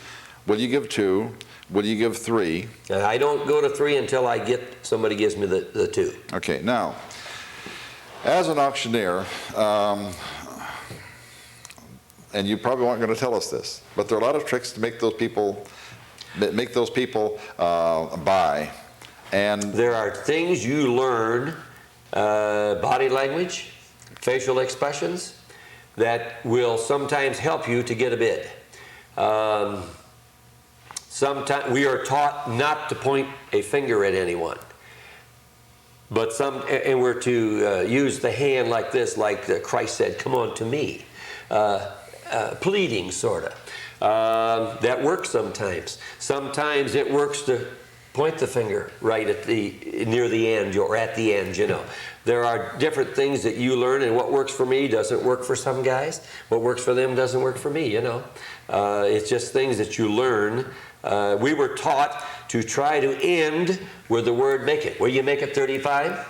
Will you give 2? Will you give 3?
I don't go to 3 until somebody gives me the 2.
Okay, now, as an auctioneer, and you probably aren't going to tell us this, but there are a lot of tricks to make those people buy. And
there are things you learn, body language, facial expressions, that will sometimes help you to get a bid. Sometimes we are taught not to point a finger at anyone, and we're to use the hand like this, like Christ said, "Come on to me," pleading sort of. That works sometimes. Sometimes it works to point the finger right at near the end or at the end, you know. There are different things that you learn, and what works for me doesn't work for some guys. What works for them doesn't work for me, you know. It's just things that you learn. We were taught to try to end with the word make it. Will you make it 35?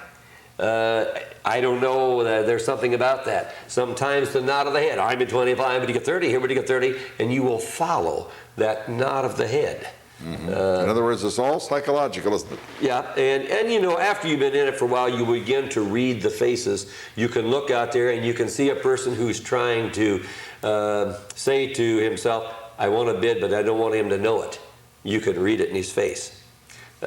I don't know, there's something about that. Sometimes the nod of the head, I'm at 25, would you get 30, here would you get 30, and you will follow that nod of the head.
Mm-hmm. In other words, it's all psychological, isn't it?
Yeah, and you know, after you've been in it for a while, you begin to read the faces. You can look out there and you can see a person who's trying to say to himself, I want to bid, but I don't want him to know it. You can read it in his face.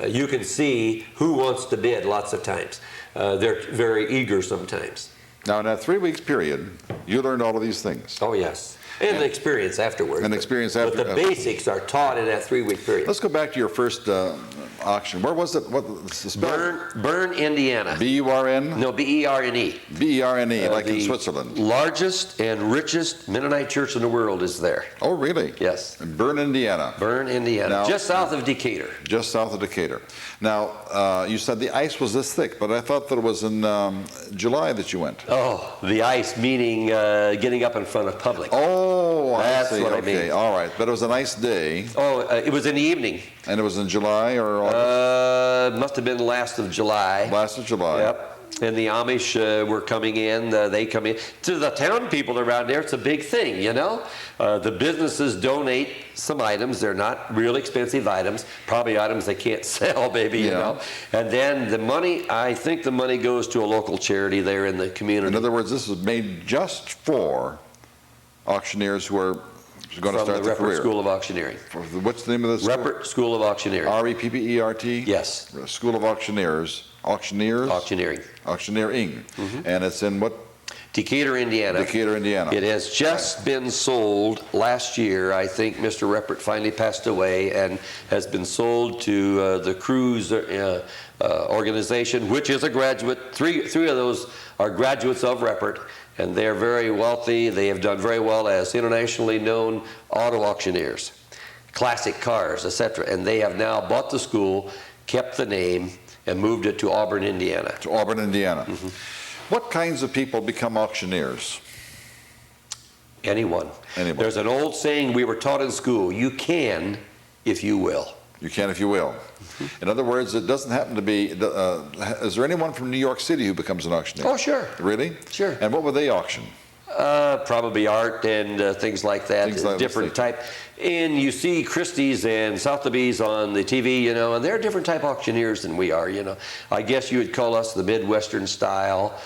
You can see who wants to bid lots of times. They're very eager sometimes.
Now, in that 3 weeks period, you learned all of these things.
Oh, yes. And the experience afterward.
And experience after.
But the basics are taught in that 3-week period.
Let's go back to your first auction. Where was it? What's the spell?
Bern, Indiana.
B-U-R-N?
No, B-E-R-N-E.
B-E-R-N-E, like in Switzerland.
Largest and richest Mennonite church in the world is there.
Oh, really?
Yes.
In Bern, Indiana.
Bern, Indiana.
Now,
just south of Decatur.
Just south of Decatur. Now, you said the ice was this thick, but I thought that it was in July that you went.
Oh, the ice, meaning getting up in front of public.
Oh,
that's
I see.
what
Okay,
I mean.
All right. But it was a nice day.
Oh, it was in the evening.
And it was in July or August?
Must have been last of July.
Last of July.
Yep. And the Amish were coming in. They come in. To the town people around there, it's a big thing, you know. The businesses donate some items. They're not real expensive items. Probably items they can't sell, maybe, you know. And then the money, I think the money goes to a local charity there in the community.
In other words, this was made just for auctioneers who are going to start their career.
Reppert School of Auctioneering.
What's the name of this school?
Reppert School of Auctioneering.
R-E-P-P-E-R-T?
Yes.
School of Auctioneers. Auctioneers?
Auctioneering.
Auctioneering.
Mm-hmm.
And it's in what?
Decatur, Indiana.
Decatur, Indiana.
It has just been sold last year. I think Mr. Reppert finally passed away and has been sold to the Cruise organization, which is a graduate. Three of those are graduates of Reppert, and they're very wealthy. They have done very well as internationally known auto auctioneers, classic cars, etc. And they have now bought the school, kept the name, and moved it to Auburn, Indiana.
To Auburn, Indiana. What kinds of people become auctioneers?
Anyone.
Anyone.
There's an old saying we were taught in school, you can if you will.
You can if you will. In other words, it doesn't happen to be, is there anyone from New York City who becomes an auctioneer?
Oh, sure.
Really?
Sure.
And what would they auction?
Probably art and things like that, different type. And you see Christie's and Sotheby's on the TV, you know, and they're different type auctioneers than we are, you know. I guess you would call us the Midwestern style,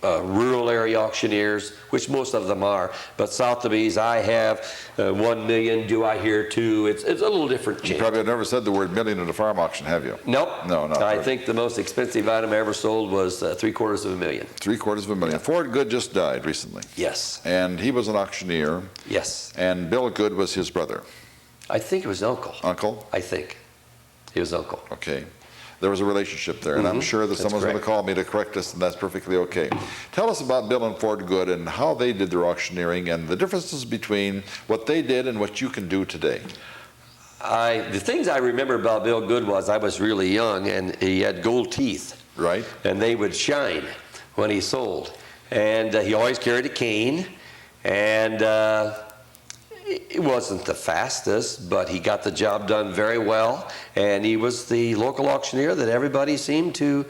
rural area auctioneers, which most of them are. But Sotheby's, I have 1 million, do I hear 2? It's a little different.
You probably have never said the word million at a farm auction, have you?
Nope.
No, no.
I think the most expensive item I ever sold was $750,000.
$750,000. Ford Good just died recently.
Yes.
And he was an auctioneer.
Yes.
And Bill Good was his brother.
I think it was uncle.
Uncle?
I think. He was uncle.
Okay. There was a relationship there, and I'm sure that someone's going to call me to correct us, and that's perfectly okay. Tell us about Bill and Ford Good and how they did their auctioneering and the differences between what they did and what you can do today.
The things I remember about Bill Good was I was really young, and he had gold teeth.
Right.
And they would shine when he sold. And he always carried a cane, and it wasn't the fastest, but he got the job done very well, and he was the local auctioneer that everybody seemed to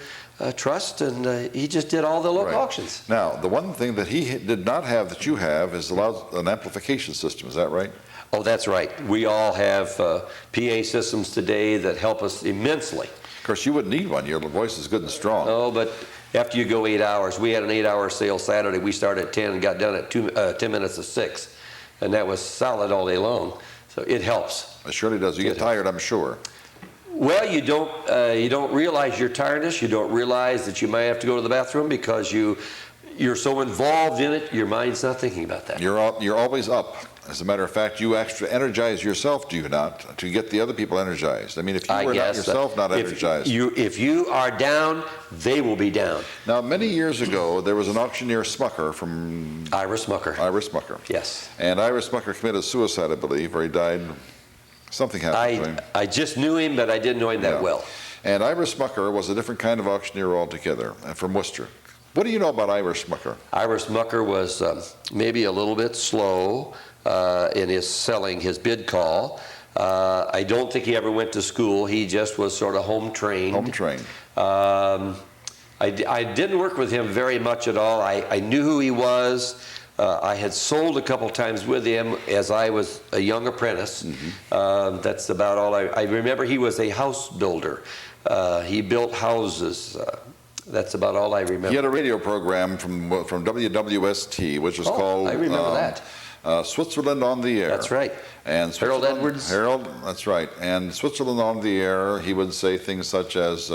trust, and he just did all the local auctions.
Now, the one thing that he did not have that you have is an amplification system, is that right?
Oh, that's right. We all have PA systems today that help us immensely.
Of course, you wouldn't need one. Your voice is good and strong.
Oh, but after you go 8 hours, we had an 8-hour sale Saturday. We started at 10 and got done at 10 minutes of 6. And that was solid all day long, so it helps.
It surely does. You get tired, I'm sure.
Well, you don't realize your tiredness. You don't realize that you might have to go to the bathroom because you're so involved in it. Your mind's not thinking about that.
You're always up. As a matter of fact, you actually energize yourself, do you not, to get the other people energized? I mean, if you were not yourself not energized.
If you are down, they will be down.
Now, many years ago, there was an auctioneer Smucker from...
Ira Smucker.
Ira Smucker.
Yes.
And Ira Smucker committed suicide, I believe, or he died. Something happened to him.
I just knew him, but I didn't know him that well.
And Ira Smucker was a different kind of auctioneer altogether, from Worcester. What do you know about Ira Smucker?
Ira Smucker was maybe a little bit slow in his selling his bid call. I don't think he ever went to school. He just was sort of home trained.
Home trained.
I didn't work with him very much at all. I knew who he was. I had sold a couple times with him as I was a young apprentice. That's about all I remember. He was a house builder. He built houses. That's about all I remember.
He had a radio program from WWST, which was called...
I remember that.
Switzerland on the Air.
That's right.
And
Harold Edwards.
Harold, that's right. And Switzerland on the Air, he would say things such as,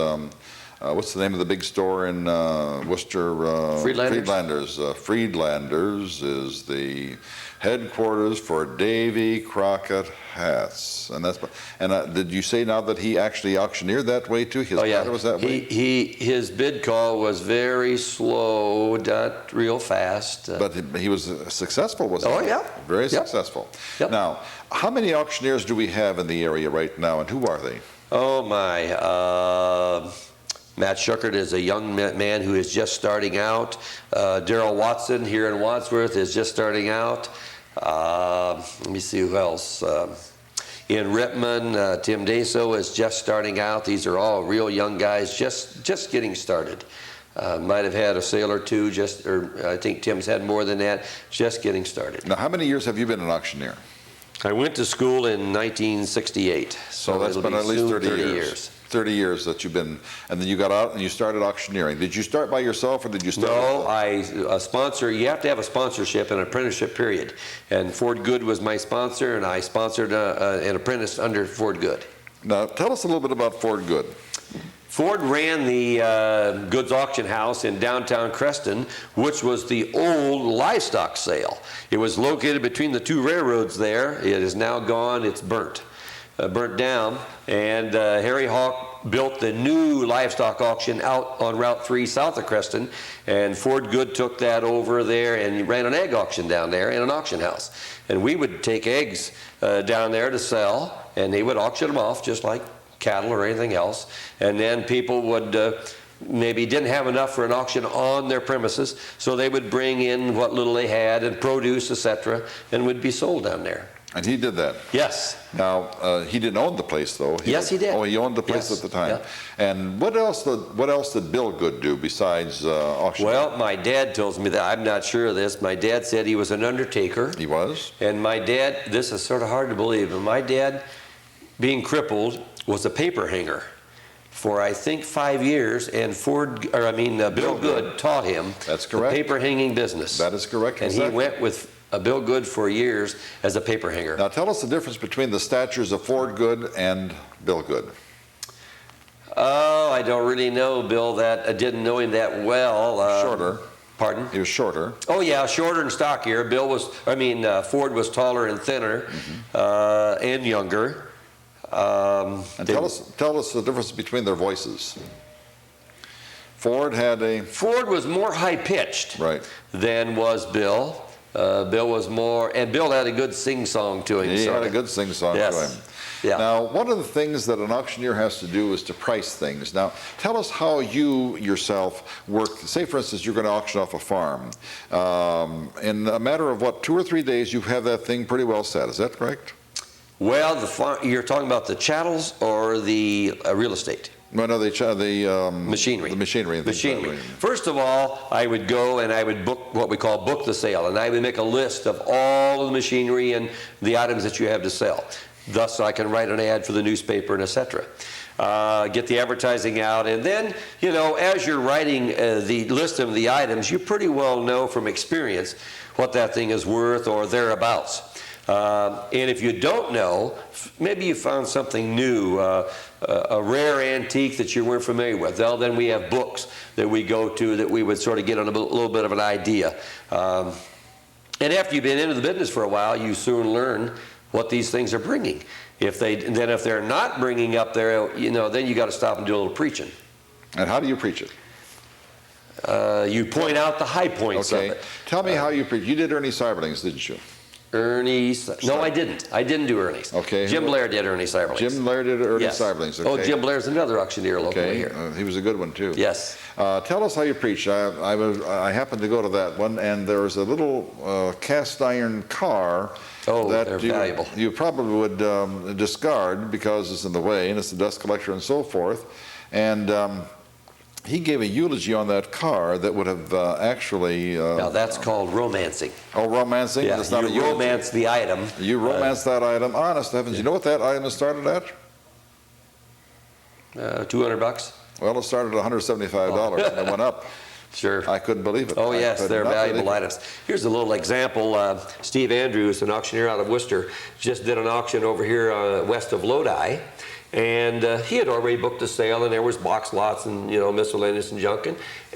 what's the name of the big store in Worcester?
Friedlanders.
Friedlanders is the headquarters for Davy Crockett hats. And did you say now that he actually auctioneered that way too? His father was that way?
His bid call was very slow, not real fast.
But he was successful, wasn't he?
Oh, yeah.
Very successful.
Yep.
Now, how many auctioneers do we have in the area right now, and who are they?
Oh, my. Matt Schuckert is a young man who is just starting out. Darrell Watson here in Wadsworth is just starting out. Let me see who else. In Rittman, Tim Daso is just starting out. These are all real young guys just getting started. Might have had a sale or two, or I think Tim's had more than that, just getting started.
Now, how many years have you been an auctioneer?
I went to school in 1968.
So that's been at least 30 years. 30 years that you've been, and then you got out and you started auctioneering. Did you start by yourself or did you start?
No, a sponsor, you have to have a sponsorship and an apprenticeship period. And Ford Good was my sponsor, and I sponsored an apprentice under Ford Good.
Now, tell us a little bit about Ford Good.
Ford ran the goods auction house in downtown Creston, which was the old livestock sale. It was located between the two railroads there. It is now gone. It's burnt down. And Harry Hawk built the new livestock auction out on Route 3 south of Creston, and Ford Good took that over there and ran an egg auction down there in an auction house. And we would take eggs down there to sell, and they would auction them off just like cattle or anything else. And then people would maybe didn't have enough for an auction on their premises, so they would bring in what little they had and produce, etc., and would be sold down there.
And he did that?
Yes.
Now, he didn't own the place, though.
Yes, he did.
Oh, he owned the place at the time.
Yeah.
And what else did Bill Good do besides auction?
Well, my dad tells me that. I'm not sure of this. My dad said he was an undertaker.
He was?
And my dad, this is sort of hard to believe, but my dad, being crippled, was a paper hanger for I think 5 years, and Bill Good taught him
That's correct.
The paper hanging business.
That is correct.
And
exactly.
he went with Bill Good for years as a paper hanger.
Now tell us the difference between the statures of Ford Good and Bill Good.
Oh, I don't really know Bill I didn't know him that well.
Shorter.
Pardon?
He was shorter.
Oh yeah, shorter and stockier. Ford was taller and thinner, and younger.
And tell us the difference between their voices. Ford was
more high-pitched
than
was Bill. Bill was more, and Bill had a good sing-song to him.
He had a good sing-song to him.
Yeah.
Now, one of the things that an auctioneer has to do is to price things. Now, tell us how you yourself work. Say, for instance, you're going to auction off a farm. In a matter of, 2 or 3 days, you have that thing pretty well set. Is that correct?
Well, you're talking about the chattels or the real estate?
No, the
machinery.
The machinery.
Machinery. First of all, I would go and I would book what we call book the sale, and I would make a list of all of the machinery and the items that you have to sell. Thus, I can write an ad for the newspaper and etc. Get the advertising out, and then, as you're writing the list of the items, you pretty well know from experience what that thing is worth or thereabouts. And if you don't know, maybe you found something new, a rare antique that you weren't familiar with. Well, then we have books that we go to that we would sort of get a little bit of an idea. And after you've been into the business for a while, you soon learn what these things are bringing. If they're not bringing up there, then you got to stop and do a little preaching.
And how do you preach it?
You point out the high points of it.
Tell me how you preach. You did Ernie Seiberling's, didn't you?
Ernie's. No, I didn't. I didn't do Ernie's.
Okay.
Jim Blair did Ernie Seiberling's.
Jim Blair did Ernie Seiberling's. Okay.
Oh, Jim Blair's another auctioneer locally here.
He was a good one too.
Yes.
Tell us how you preach. I happened to go to that one, and there was a little cast iron car.
Oh, they're valuable.
You probably would discard because it's in the way and it's a dust collector and so forth. And he gave a eulogy on that car that would have actually...
now that's called romancing.
Oh, romancing?
Yeah,
That's not
you romance the item.
You romance that item. Honest heavens, you know what that item started at?
$200.
Well, it started at $175 and it went up.
Sure.
I couldn't believe it.
Oh, yes, they're valuable items. Here's a little example. Steve Andrews, an auctioneer out of Worcester, just did an auction over here west of Lodi. And he had already booked a sale, and there was box lots and, miscellaneous and junk.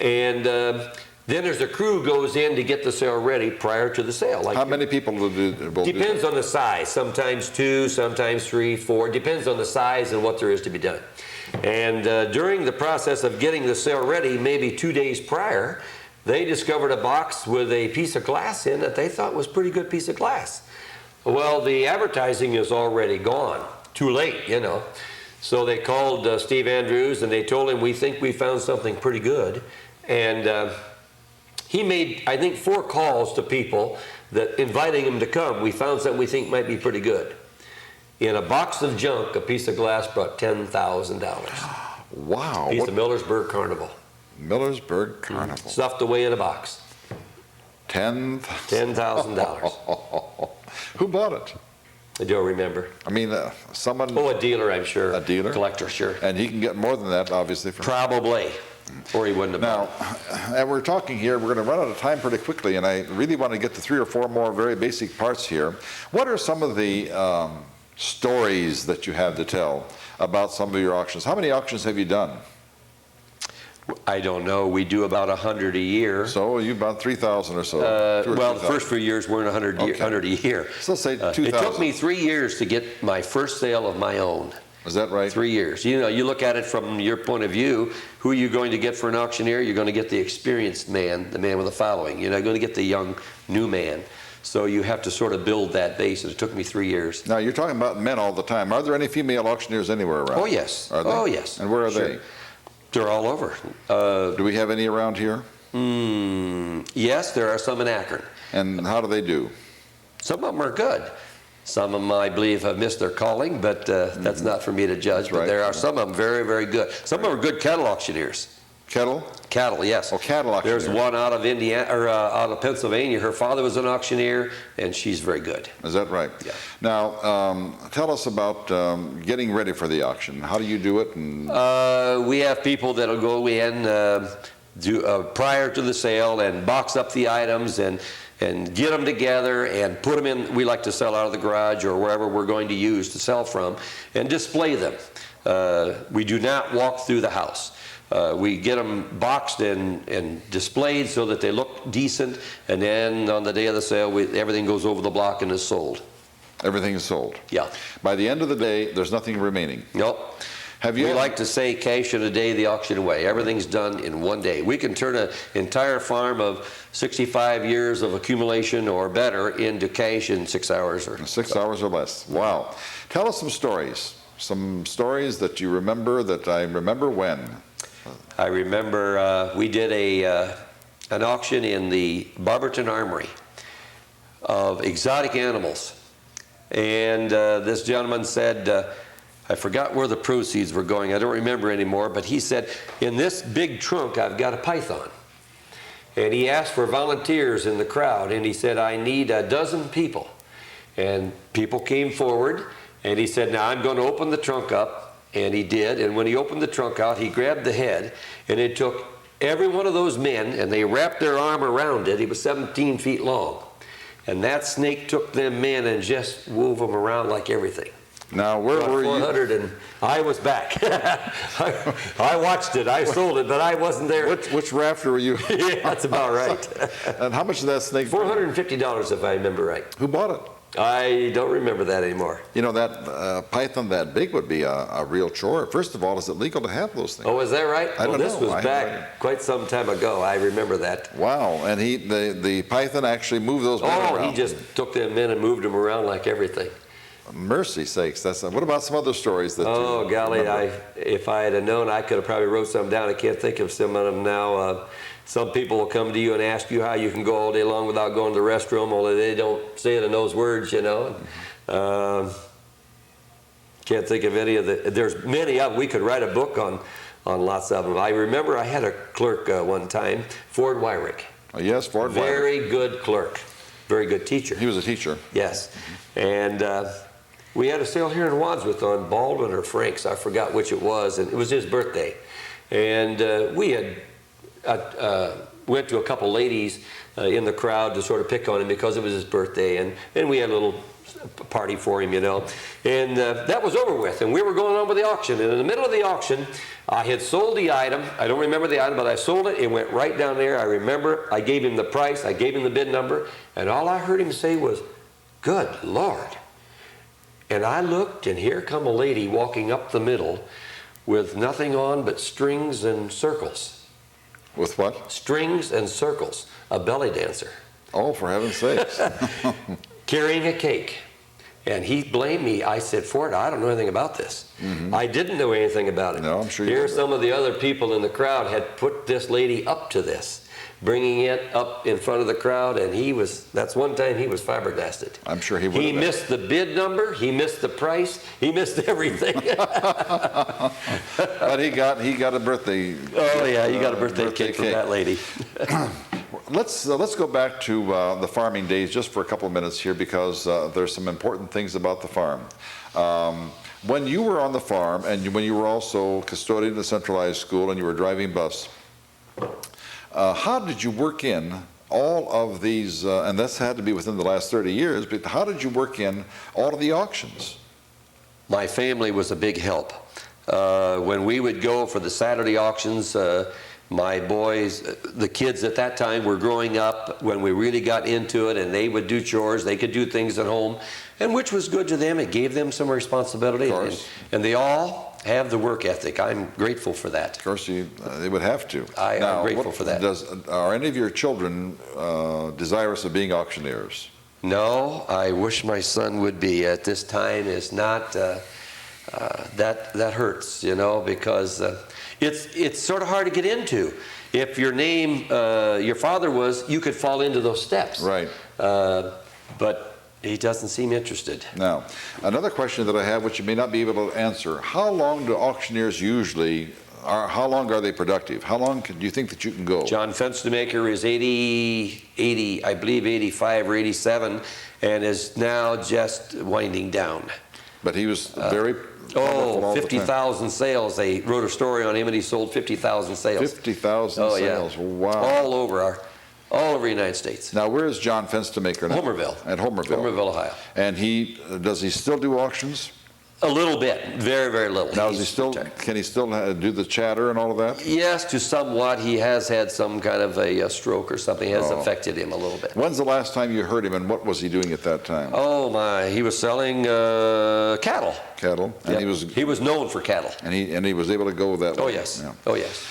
And then there's a crew goes in to get the sale ready prior to the sale.
How many people will do
Depends on the size. Sometimes 2, sometimes 3, 4. Depends on the size and what there is to be done. And during the process of getting the sale ready, maybe 2 days prior, they discovered a box with a piece of glass in that they thought was a pretty good piece of glass. Well, the advertising is already gone. Too late, So they called Steve Andrews and they told him, we think we found something pretty good. And he made, I think, 4 calls to people that inviting him to come. We found something we think might be pretty good. In a box of junk, a piece of glass brought $10,000.
Wow.
Piece of Millersburg Carnival.
Millersburg Carnival.
Stuffed away in a box.
$10,000. Who bought it?
I don't remember.
I mean, someone...
Oh, a dealer, I'm sure.
A dealer?
Collector, sure.
And he can get more than that, obviously.
Probably. Or he wouldn't have
bought it. Now, we're talking here, we're going to run out of time pretty quickly, and I really want to get to 3 or 4 more very basic parts here. What are some of the stories that you have to tell about some of your auctions? How many auctions have you done?
I don't know. We do about 100 a year.
So you about 3,000 or so.
Well, the first few years weren't 100 a year.
So let's say 2,000.
It took me 3 years to get my first sale of my own.
Is that right?
3 years. You know, you look at it from your point of view. Who are you going to get for an auctioneer? You're going to get the experienced man, the man with a following. You're not going to get the young, new man. So you have to sort of build that base, and it took me 3 years.
Now, you're talking about men all the time. Are there any female auctioneers anywhere around?
Oh, yes.
Are they?
Oh, yes.
And where are they?
They're all over.
Do we have any around here?
Yes, there are some in Akron.
And how do they do?
Some of them are good. Some of them, I believe, have missed their calling, but that's not for me to judge. But there are some of them very, very good. Some of them are good cattle auctioneers.
Cattle?
Cattle, yes.
Oh, cattle auctioneers.
There's one out of Indiana, or out of Pennsylvania. Her father was an auctioneer, and she's very good.
Is that right?
Yeah.
Now, tell us about getting ready for the auction. How do you do it? And
we have people that'll go in prior to the sale and box up the items and get them together and put them in. We like to sell out of the garage or wherever we're going to use to sell from, and display them. We do not walk through the house. We get them boxed and displayed so that they look decent, and then on the day of the sale, everything goes over the block and is sold. Everything is sold? Yeah.
By the end of the day, there's nothing remaining?
Nope. We like to say cash in a day, the auction away. Everything's done in one day. We can turn an entire farm of 65 years of accumulation or better into cash in 6 hours.
6 hours or less. Wow. Tell us some stories. Some stories that you remember, that I remember when.
I remember we did an auction in the Barberton Armory of exotic animals. And this gentleman said, I forgot where the proceeds were going. I don't remember anymore, but he said, in this big trunk, I've got a python. And he asked for volunteers in the crowd, and he said, I need 12 people. And people came forward, and he said, now I'm going to open the trunk up. And he did, and when he opened the trunk out, he grabbed the head, and it took every one of those men, and they wrapped their arm around it. It was 17 feet long. And that snake took them men and just wove them around like everything.
Now, where were you?
400, and I was back. I watched it. I sold it, but I wasn't there.
Which rafter were you?
Yeah, that's about right.
And how much did that snake?
$450, if I remember right.
Who bought it?
I don't remember that anymore.
You know, that python that big would be a real chore. First of all, is it legal to have those things?
Oh, is that right?
I don't know.
This was back quite some time ago. I remember that.
Wow. And the python actually moved those men around.
Oh, he just took them in and moved them around like everything.
Mercy sakes. What about some other stories that
you golly, if I had known, I could have probably wrote some down. I can't think of some of them now. Some people will come to you and ask you how you can go all day long without going to the restroom, although they don't say it in those words, you know. Can't think of any of the. There's many of them. We could write a book on lots of them. I remember I had a clerk one time, Ford Wyrick.
Oh, yes, Ford Wyrick.
Very good clerk. Very good teacher.
He was a teacher.
Yes. And we had a sale here in Wadsworth on Baldwin or Frank's. I forgot which it was. And it was his birthday. And we had went to a couple ladies in the crowd to sort of pick on him because it was his birthday. And we had a little party for him, you know. And that was over with. And we were going on with the auction. And in the middle of the auction, I had sold the item. I don't remember the item, but I sold it. It went right down there. I remember I gave him the price. I gave him the bid number. And all I heard him say was, "Good Lord." And I looked, and here come a lady walking up the middle with nothing on but strings and circles.
With what?
Strings and circles. A belly dancer.
Oh, for heaven's sakes.
Carrying a cake. And he blamed me. I said, Ford, I don't know anything about this. Mm-hmm. I didn't know anything about it.
No, I'm sure you
Here some of the other people in the crowd had put this lady up to this, bringing it up in front of the crowd, and that's one time he was flabbergasted.
I'm sure he would.
He missed the bid number, he missed the price, he missed everything.
But he got a birthday.
Oh yeah, he got a birthday cake from that lady.
Let's go back to the farming days just for a couple of minutes here, because there's some important things about the farm. When you were on the farm, and when you were also custodian of the centralized school and you were driving bus, how did you work in all of these, and this had to be within the last 30 years, but how did you work in all of the auctions?
My family was a big help. When we would go for the Saturday auctions, My boys, the kids at that time were growing up when we really got into it, and they would do chores, they could do things at home, and which was good to them. It gave them some responsibility.
Of course.
And they all have the work ethic. I'm grateful for that.
Of course, they would have to.
I'm grateful for that.
Are any of your children desirous of being auctioneers?
No, I wish my son would be. At this time, is not. That hurts, you know, because it's sort of hard to get into. If your name, your father was, you could fall into those steps.
Right.
But he doesn't seem interested.
Now, another question that I have, which you may not be able to answer: how long do auctioneers usually? How long are they productive? How long do you think that you can go?
John Fenstermaker is 80, I believe 85 or 87, and is now just winding down.
But he was very.
50,000 sales. They wrote a story on him, and he sold 50,000 sales.
50,000 sales.
Yeah.
Wow.
All over the United States.
Now, where is John Fenstermaker now?
Homerville.
At Homerville.
Homerville, Ohio.
And does he still do auctions?
A little bit, very, very little.
Now, can he still do the chatter and all of that?
Yes, to somewhat. He has had some kind of a stroke or something. It has affected him a little bit.
When's the last time you heard him, and what was he doing at that time?
Oh my, he was selling cattle.
Cattle, and
yep. He was known for cattle.
And he was able to go that way.
Oh yes. Yeah. Oh yes.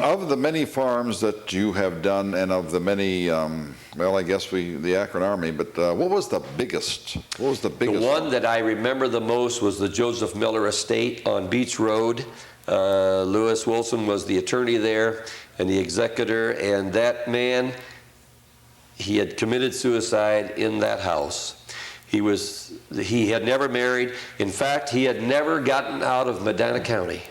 Of the many farms that you have done, and of the many, well, I guess the Akron Army, but what was the biggest? What was the biggest?
The one that I remember the most was the Joseph Miller Estate on Beach Road. Lewis Wilson was the attorney there and the executor, and that man, he had committed suicide in that house. He had never married. In fact, he had never gotten out of Medina County.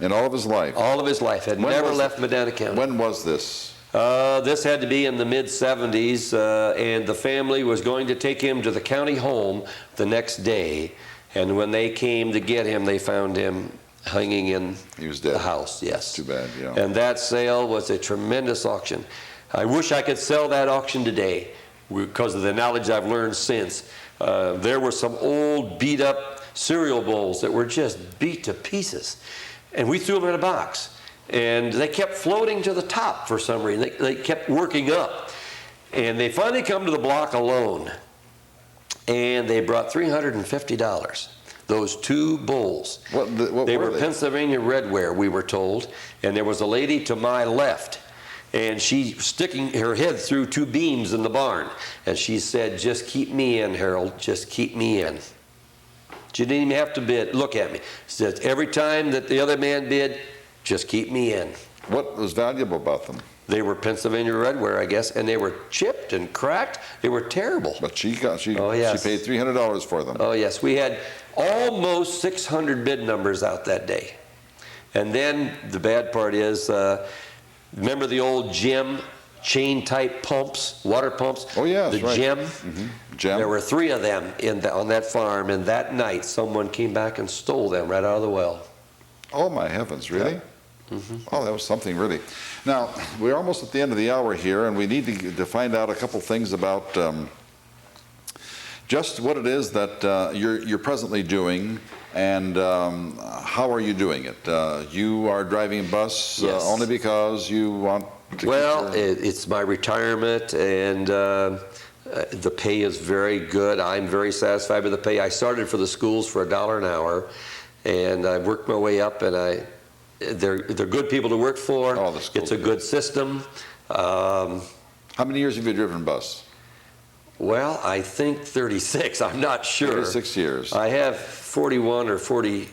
In all of his life?
All of his life. Had never left Medina County.
When was this?
This had to be in the mid-'70s, and the family was going to take him to the county home the next day. And when they came to get him, they found him hanging in the house. Yes.
Too bad, yeah.
And that sale was a tremendous auction. I wish I could sell that auction today because of the knowledge I've learned since. There were some old beat-up cereal bowls that were just beat to pieces. And we threw them in a box. And they kept floating to the top for some reason. They kept working up. And they finally come to the block alone. And they brought $350. Those two bowls.
What
they were Pennsylvania redware, we were told. And there was a lady to my left. And she sticking her head through two beams in the barn. And she said, "Just keep me in, Harold. Just keep me in." She didn't even have to bid. Look at me. She said, every time that the other man bid, just keep me in.
What was valuable about them?
They were Pennsylvania redware, I guess, and they were chipped and cracked. They were terrible.
But she paid $300 for them.
Oh yes, we had almost 600 bid numbers out that day. And then the bad part is, remember the old gem chain type pumps, water pumps?
Oh yeah,
the
right.
gem.
Mm-hmm. Gem.
There were 3 of them on that farm, and that night someone came back and stole them right out of the well.
Oh my heavens, really?
Yeah. Mm-hmm.
Oh, that was something really. Now, we're almost at the end of the hour here, and we need to find out a couple things about just what it is that you're presently doing, and how are you doing it? You are driving a bus
yes.
Only because you want to
Well, it's my retirement, and the pay is very good. I'm very satisfied with the pay. I started for the schools for $1 an hour, and I've worked my way up, and they're good people to work for.
Oh, the schools,
it's a good system.
How many years have you driven bus?
Well, I think 36. I'm not sure.
36 years.
I have 41 or 40.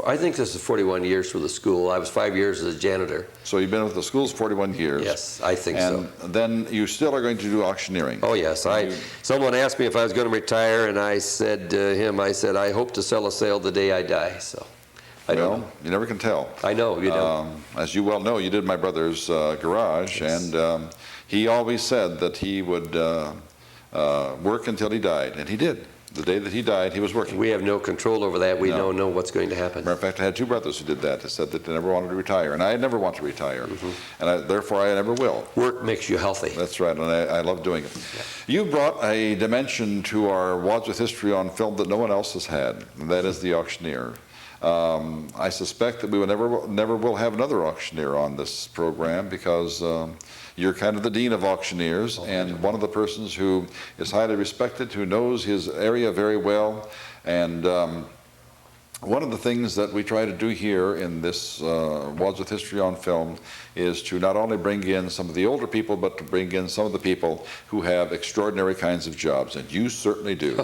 I think this is 41 years for the school. I was 5 years as a janitor.
So you've been with the schools 41 years.
Yes, I think so.
And then you still are going to do auctioneering.
Oh yes. Someone asked me if I was going to retire, and I said to him, I hope to sell a sale the day I die. So I don't know.
You never can tell.
I know, you don't.
As you well know, you did my brother's garage,
yes.
And he always said that he would work until he died, and he did. The day that he died, he was working.
We have no control over that. We don't know what's going to happen.
Matter of fact, I had 2 brothers who did that. They said that they never wanted to retire, and I never want to retire,
mm-hmm.
and therefore I never will.
Work makes you healthy.
That's right, and I love doing it. Yeah. You brought a dimension to our Wadsworth history on film that no one else has had, and that is the auctioneer. I suspect that we will never will have another auctioneer on this program because you're kind of the dean of auctioneers and one of the persons who is highly respected, who knows his area very well. And one of the things that we try to do here in this Wadsworth History on Film is to not only bring in some of the older people, but to bring in some of the people who have extraordinary kinds of jobs, and you certainly do.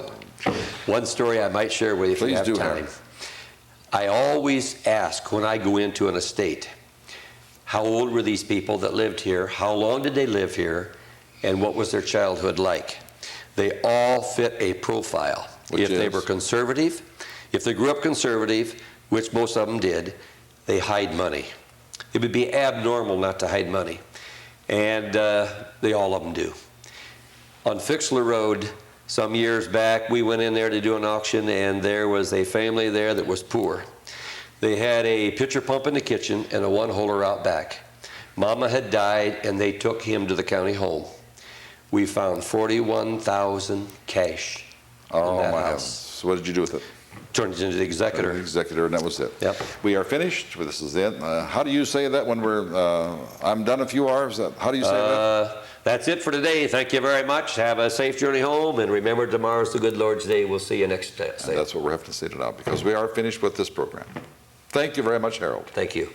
One story I might share with you if you have time.
Harry.
I always ask when I go into an estate, how old were these people that lived here? How long did they live here? And what was their childhood like? They all fit a profile. If they were conservative, if they grew up conservative, which most of them did, they hide money. It would be abnormal not to hide money. And all of them do. On Fixler Road, some years back, we went in there to do an auction, and there was a family there that was poor. They had a pitcher pump in the kitchen and a one-holer out back. Mama had died, and they took him to the county home. We found $41,000 cash in that house.
So what did you do with it?
Turned it into the executor.
Executor, and that was it.
Yep.
We are finished. This is it. How do you say that when we're, I'm done a few hours? How do you say that?
That's it for today. Thank you very much. Have a safe journey home, and remember, tomorrow's the good Lord's day. We'll see you next day.
That's what we're having to say now, because we are finished with this program. Thank you very much, Harold.
Thank you.